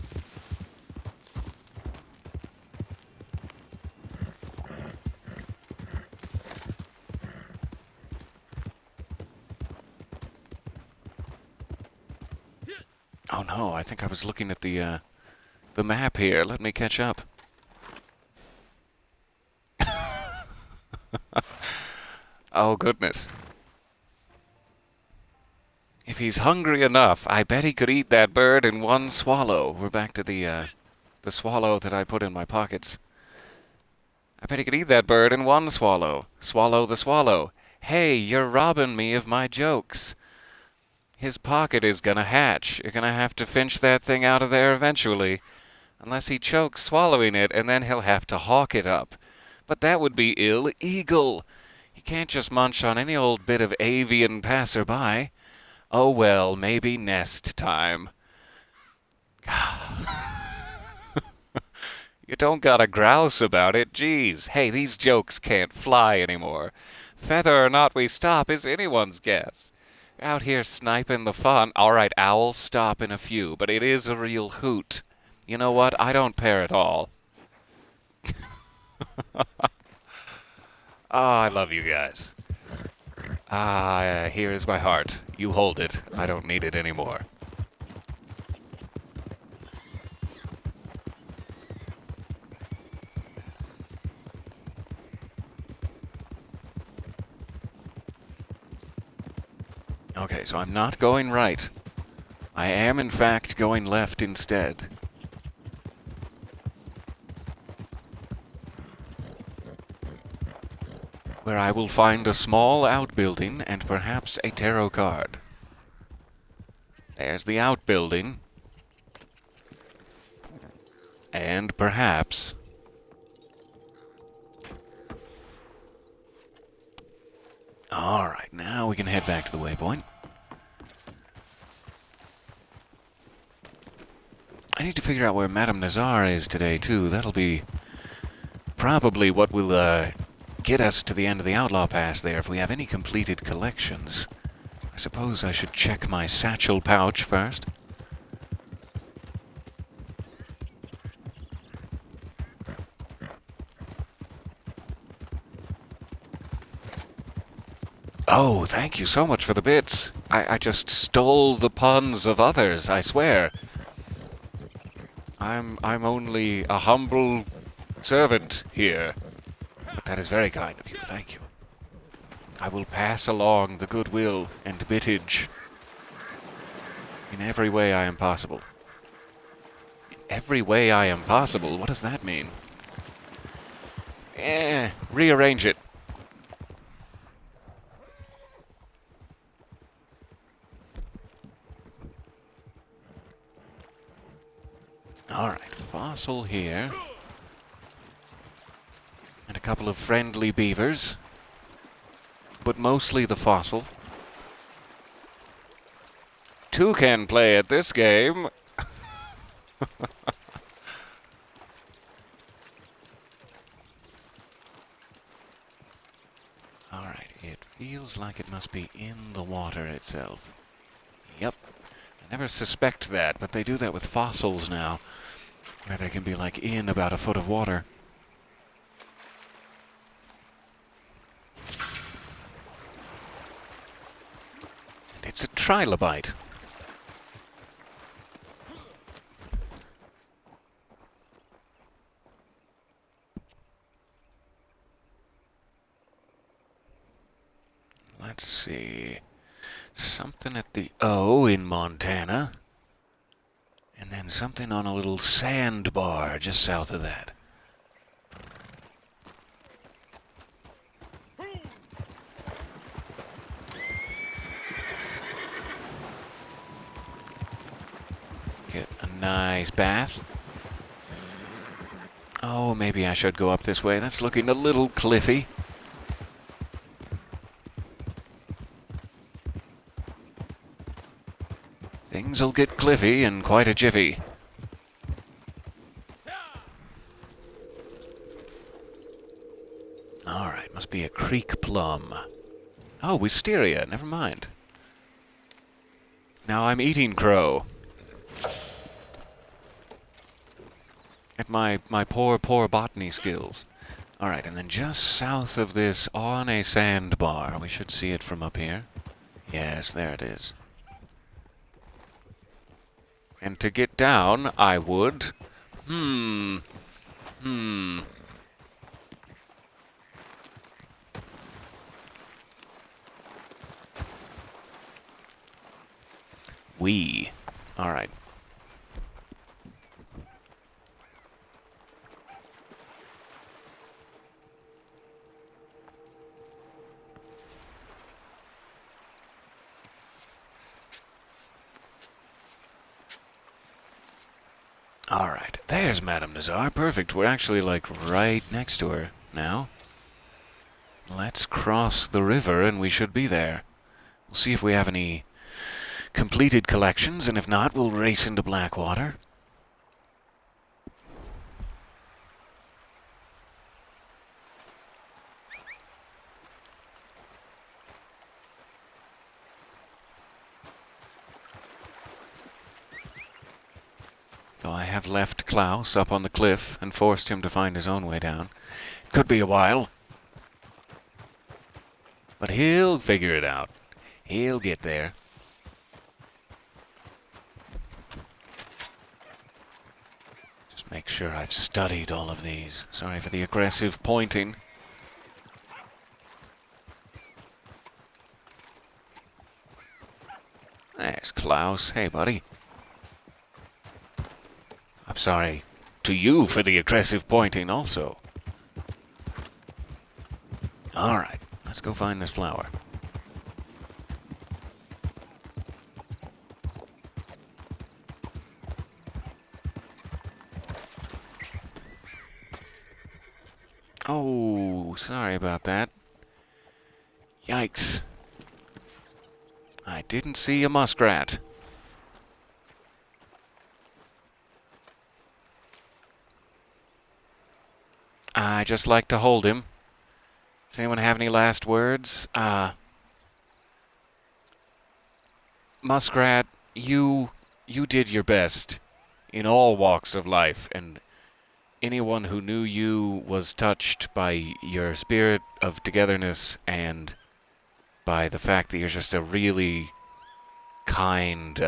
Oh no, I think I was looking at the map here. Let me catch up. Oh goodness. If he's hungry enough, I bet he could eat that bird in one swallow. We're back to the swallow that I put in my pockets. I bet he could eat that bird in one swallow. Swallow the swallow. Hey, you're robbing me of my jokes. His pocket is gonna hatch. You're gonna have to finch that thing out of there eventually. Unless he chokes swallowing it, and then he'll have to hawk it up. But that would be illegal. He can't just munch on any old bit of avian passerby. Oh well, maybe nest time. You don't gotta grouse about it, geez. Hey, these jokes can't fly anymore. Feather or not we stop is anyone's guess. Out here sniping the fun. Alright, Owl, stop in a few, but it is a real hoot. You know what? I don't parrot all. I love you guys. Here is my heart. You hold it. I don't need it anymore. Okay, so I'm not going right. I am, in fact, going left instead. Where I will find a small outbuilding and perhaps a tarot card. There's the outbuilding. And perhaps... Alright, now we can head back to the waypoint. I need to figure out where Madame Nazar is today, too. That'll be probably what will get us to the end of the Outlaw Pass there if we have any completed collections. I suppose I should check my satchel pouch first. Oh, thank you so much for the bits. I just stole the puns of others, I swear. I'm only a humble servant here. But that is very kind of you, thank you. I will pass along the goodwill and bittage in every way I am possible. In every way I am possible? What does that mean? Rearrange it. Alright, fossil here. And a couple of friendly beavers. But mostly the fossil. Two can play at this game. Alright, it feels like it must be in the water itself. Yep. I never suspect that, but they do that with fossils now, where they can be like in about a foot of water. And it's a trilobite. Let's see. Something at the O in Montana. And then something on a little sandbar just south of that. Get a nice bath. Oh, maybe I should go up this way. That's looking a little cliffy. Things'll get cliffy in quite a jiffy. Alright, must be a creek plum. Oh, wisteria, never mind. Now I'm eating crow. At my poor botany skills. Alright, and then just south of this on a sandbar. We should see it from up here. Yes, there it is. And to get down, I would... We. Alright. Alright, there's Madame Nazar. Perfect. We're actually, like, right next to her now. Let's cross the river and we should be there. We'll see if we have any completed collections, and if not, we'll race into Blackwater. Though I have left Klaus up on the cliff and forced him to find his own way down. Could be a while. But he'll figure it out. He'll get there. Just make sure I've studied all of these. Sorry for the aggressive pointing. There's Klaus. Hey, buddy. I'm sorry to you for the aggressive pointing also. Alright, let's go find this flower. Oh, sorry about that. Yikes. I didn't see a muskrat. I just like to hold him. Does anyone have any last words? Muskrat, you did your best in all walks of life, and anyone who knew you was touched by your spirit of togetherness and by the fact that you're just a really kind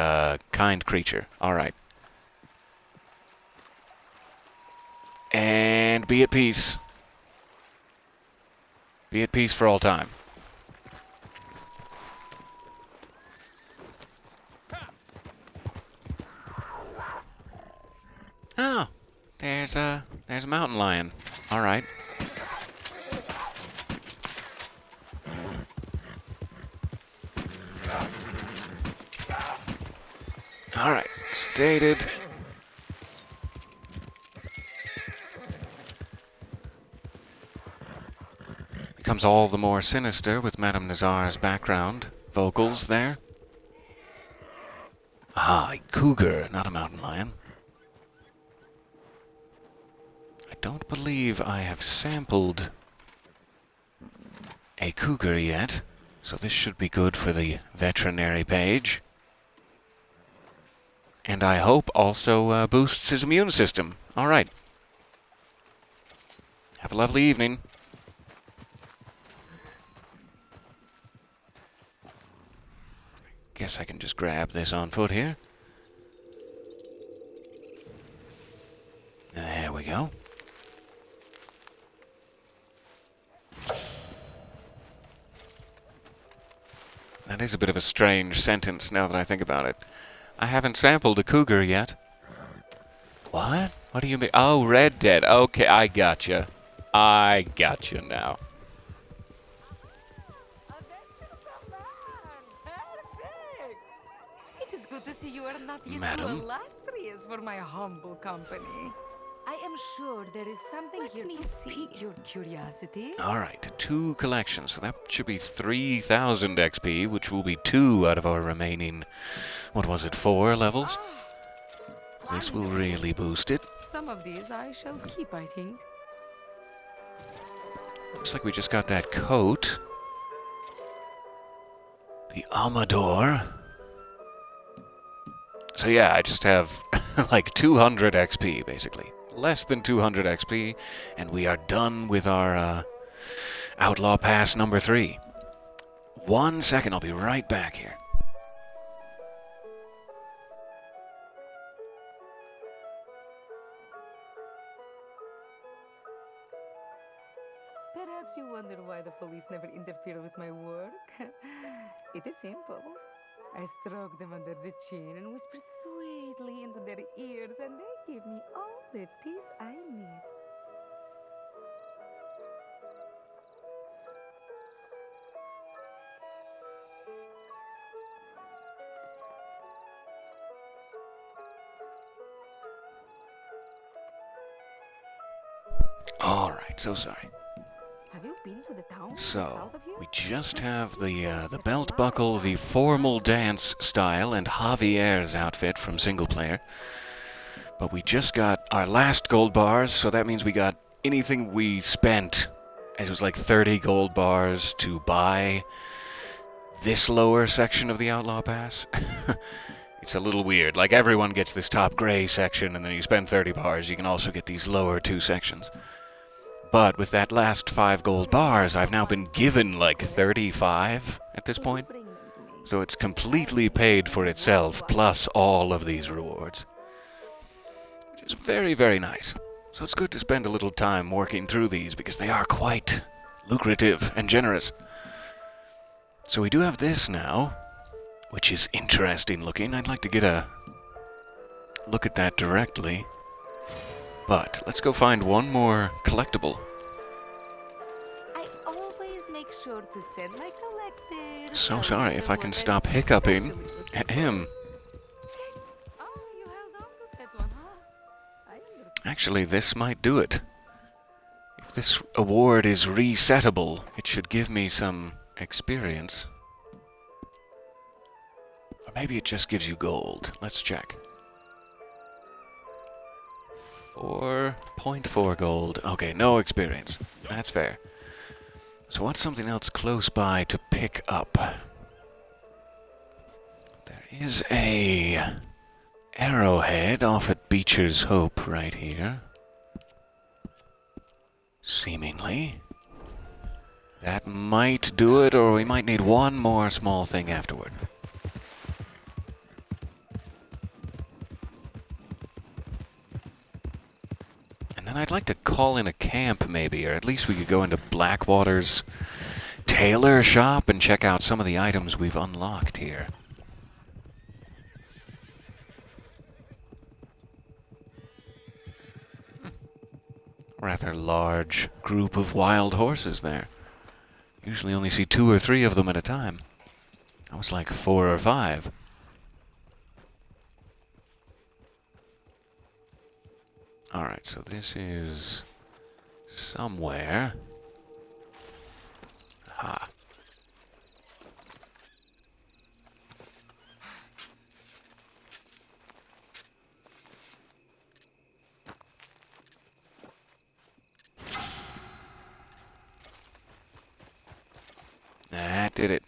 creature. Alright. And be at peace. Be at peace for all time. Oh, there's a mountain lion. All right. All right. Stated. Becomes all the more sinister with Madame Nazar's background vocals there. Ah, a cougar, not a mountain lion. I don't believe I have sampled a cougar yet, so this should be good for the veterinary page. And I hope also boosts his immune system. All right. Have a lovely evening. Guess I can just grab this on foot here. There we go. That is a bit of a strange sentence now that I think about it. I haven't sampled a cougar yet. What? What do you mean? Oh, Red Dead. Okay, I gotcha. I gotcha now. It is good to see you are not yet Madam? too illustrious for my humble company. I am sure there is something here to pique your curiosity. Alright, 2 collections. So that should be 3,000 XP, which will be 2 out of our remaining, what was it, 4 levels? This will really boost it. Some of these I shall keep, I think. Looks like we just got that coat. The Amador. So yeah, I just have like 200 XP, basically. Less than 200 XP, and we are done with our Outlaw Pass number 3. 1 second, I'll be right back here. Perhaps you wonder why the police never interfere with my work. It is simple. I stroke them under the chin and whisper sweetly into their ears, and they give me all the peace I need. Alright, so sorry. Have you been to the town So, south of here? we just have the belt buckle, the formal dance style, and Javier's outfit from single player. But we just got our last gold bars, so that means we got anything we spent. It was like 30 gold bars to buy this lower section of the Outlaw Pass. It's a little weird. Like, everyone gets this top gray section, and then you spend 30 bars. You can also get these lower 2 sections. But with that last 5 gold bars, I've now been given like 35 at this point. So it's completely paid for itself, plus all of these rewards. Which is very, very nice. So it's good to spend a little time working through these, because they are quite lucrative and generous. So we do have this now, which is interesting looking. I'd like to get a look at that directly. But let's go find one more collectible. I always make sure to send my collector. So sorry if I can stop hiccuping at him. Oh, you held on to that one, huh? I understand. Actually, this might do it. If this award is resettable, it should give me some experience. Or maybe it just gives you gold. Let's check. 4.4 gold. Okay, no experience. That's fair. So what's something else close by to pick up? There is a arrowhead off at Beecher's Hope right here. Seemingly. That might do it, or we might need one more small thing afterward. And then I'd like to call in a camp, maybe, or at least we could go into Blackwater's tailor shop and check out some of the items we've unlocked here. Rather large group of wild horses there. Usually only see 2 or 3 of them at a time. That was like 4 or 5. Alright, so this is somewhere. Aha. That did it.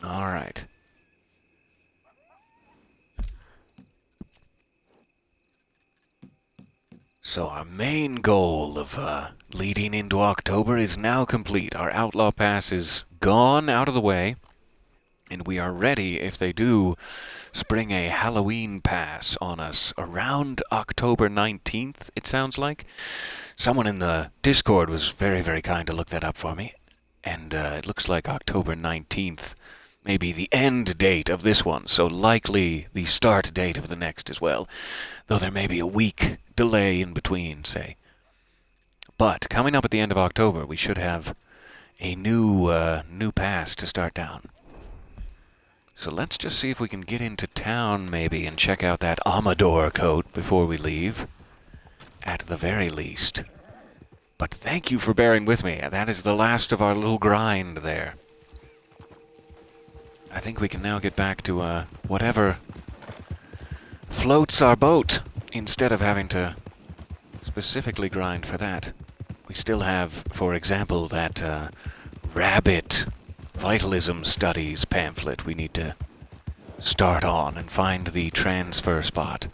Alright. So our main goal of leading into October is now complete. Our Outlaw Pass is gone out of the way, and we are ready if they do spring a Halloween pass on us around October 19th, it sounds like. Someone in the Discord was very, very kind to look that up for me, and it looks like October 19th may be the end date of this one, so likely the start date of the next as well, though there may be a week delay in between, say. But coming up at the end of October, we should have a new pass to start down. So let's just see if we can get into town maybe and check out that Amador coat before we leave, at the very least. But thank you for bearing with me. That is the last of our little grind there. I think we can now get back to whatever floats our boat, instead of having to specifically grind for that. We still have, for example, that rabbit vitalism studies pamphlet we need to start on and find the transfer spot.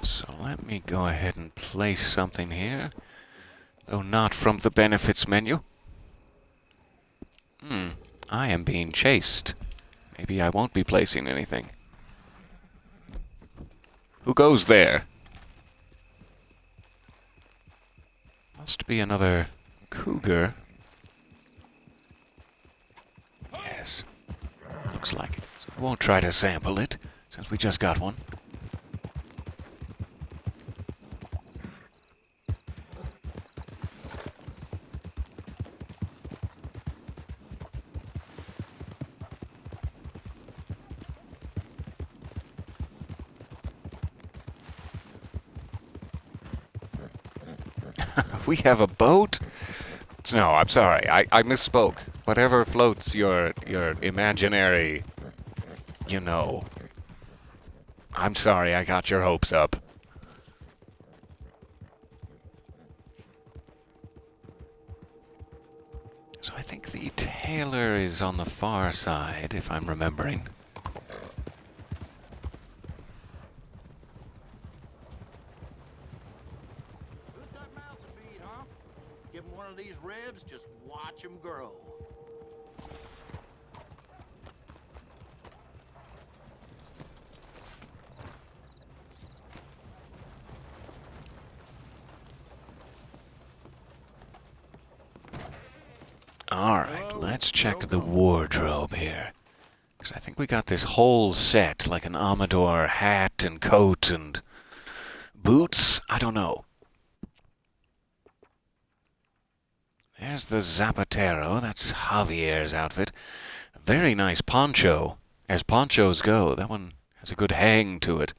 So let me go ahead and place something here, though not from the benefits menu. I am being chased. Maybe I won't be placing anything. Who goes there? Must be another cougar. Yes. Looks like it. So we won't try to sample it, since we just got one. We have a boat? No, I'm sorry. I misspoke. Whatever floats your imaginary, you know. I'm sorry, I got your hopes up. So I think the tailor is on the far side, if I'm remembering. Give him one of these ribs, just watch him grow. Alright, let's check the wardrobe here. Because I think we got this whole set, like an Amador hat and coat and boots. I don't know. There's the Zapatero. That's Javier's outfit. A very nice poncho, as ponchos go. That one has a good hang to it.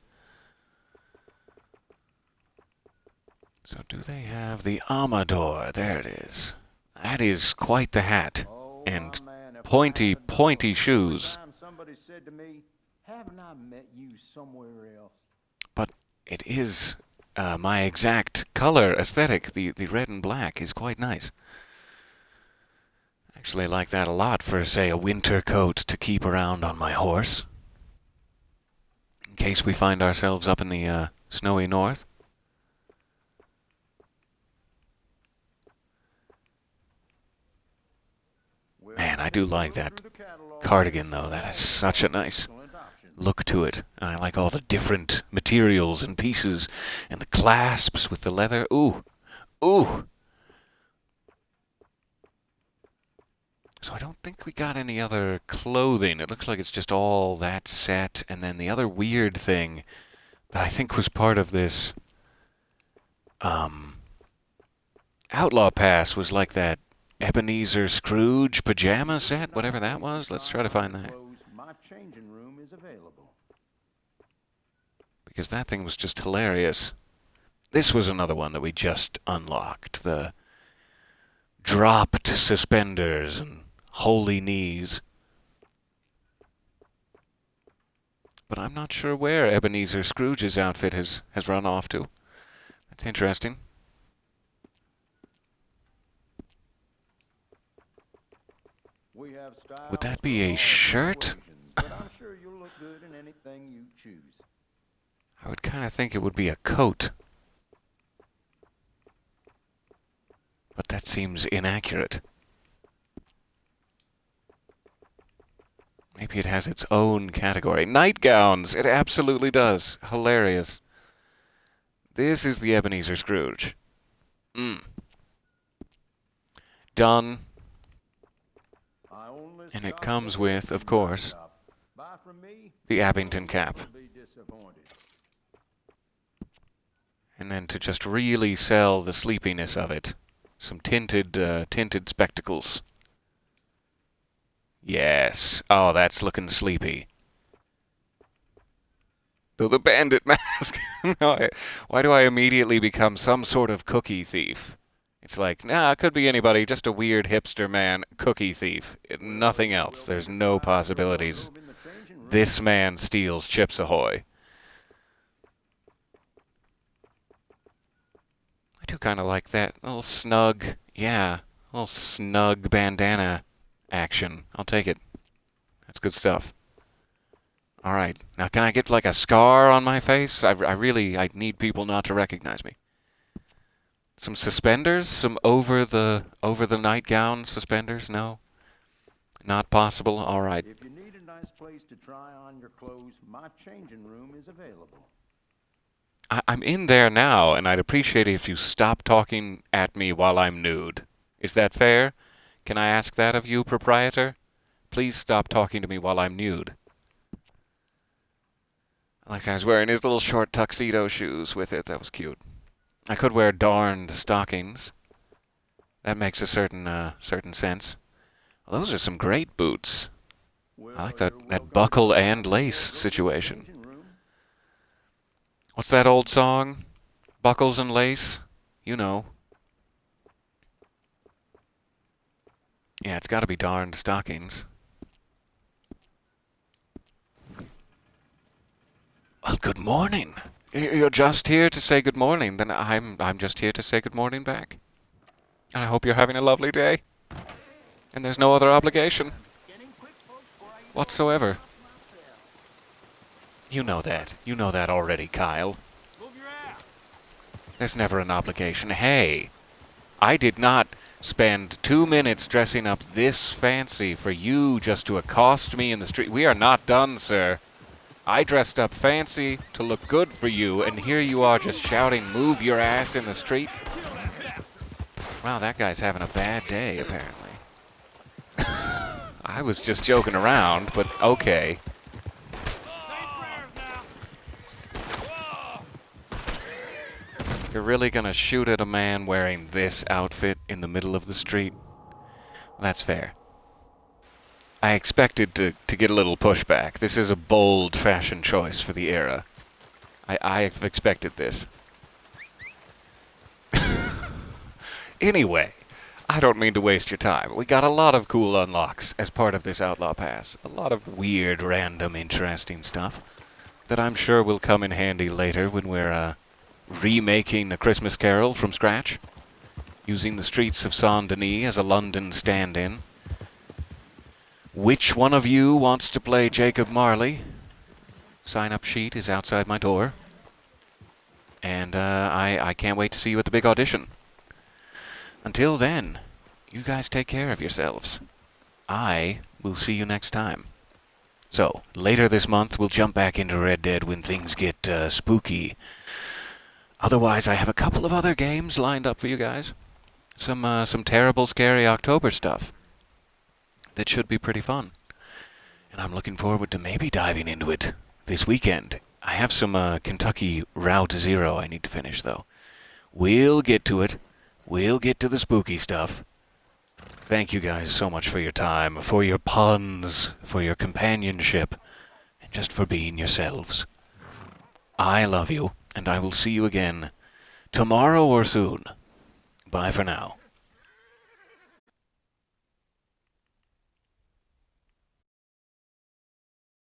So do they have the Amador? There it is. That is quite the hat. And pointy, pointy shoes. Somebody said to me, haven't I met you somewhere else? But it is my exact color aesthetic. The red and black is quite nice. Actually like that a lot for, say, a winter coat to keep around on my horse. In case we find ourselves up in the snowy north. Man, I do like that cardigan, though. That is such a nice look to it. And I like all the different materials and pieces and the clasps with the leather. Ooh. Ooh. So I don't think we got any other clothing. It looks like it's just all that set. And then the other weird thing that I think was part of this Outlaw Pass was like that Ebenezer Scrooge pajama set, whatever that was. Let's try to find that. My changing room is available. Because that thing was just hilarious. This was another one that we just unlocked. The dropped suspenders and holy knees. But I'm not sure where Ebenezer Scrooge's outfit has run off to. That's interesting. We have styles Would that for be a all shirt? situations, but I'm sure you'll look good in anything you choose. I would kind of think it would be a coat. But that seems inaccurate. Maybe it has its own category. Nightgowns! It absolutely does. Hilarious. This is the Ebenezer Scrooge. Done. I only And it shop comes at with, of course, Buy from me, the Abington cap. you'll be disappointed. And then to just really sell the sleepiness of it, some tinted spectacles. Yes. Oh, that's looking sleepy. Though the bandit mask. No, why do I immediately become some sort of cookie thief? It's like, nah, it could be anybody, just a weird hipster man, cookie thief. Nothing else. There's no possibilities. This man steals Chips Ahoy. I do kind of like that little snug, little snug bandana action. I'll take it. That's good stuff. All right. Now, can I get like a scar on my face? I need people not to recognize me. Some suspenders? Some over the nightgown suspenders? No? Not possible? All right. If you need a nice place to try on your clothes, my changing room is available. I'm in there now, and I'd appreciate it if you stop talking at me while I'm nude. Is that fair? Can I ask that of you, proprietor? Please stop talking to me while I'm nude. Like I was wearing his little short tuxedo shoes with it. That was cute. I could wear darned stockings. That makes a certain sense. Well, those are some great boots. I like that buckle and lace situation. What's that old song? Buckles and lace? You know. Yeah, it's got to be darned stockings. Well, good morning. You're just here to say good morning. Then I'm just here to say good morning back. And I hope you're having a lovely day. And there's no other obligation whatsoever. You know that. You know that already, Kyle. There's never an obligation. Hey, I did not spend 2 minutes dressing up this fancy for you just to accost me in the street. We are not done, sir. I dressed up fancy to look good for you, and here you are just shouting, "Move your ass" in the street. Wow, that guy's having a bad day, apparently. I was just joking around, but okay. You're really gonna shoot at a man wearing this outfit in the middle of the street? That's fair. I expected to get a little pushback. This is a bold fashion choice for the era. I've expected this. Anyway, I don't mean to waste your time. We got a lot of cool unlocks as part of this Outlaw Pass. A lot of weird, random, interesting stuff that I'm sure will come in handy later when we're remaking A Christmas Carol from scratch, using the streets of Saint-Denis as a London stand-in. Which one of you wants to play Jacob Marley? Sign-up sheet is outside my door. And I can't wait to see you at the big audition. Until then, you guys take care of yourselves. I will see you next time. So, later this month, we'll jump back into Red Dead when things get spooky. Otherwise, I have a couple of other games lined up for you guys. Some terrible, scary October stuff that should be pretty fun. And I'm looking forward to maybe diving into it this weekend. I have some Kentucky Route Zero I need to finish, though. We'll get to it. We'll get to the spooky stuff. Thank you guys so much for your time, for your puns, for your companionship, and just for being yourselves. I love you, and I will see you again tomorrow or soon. Bye for now.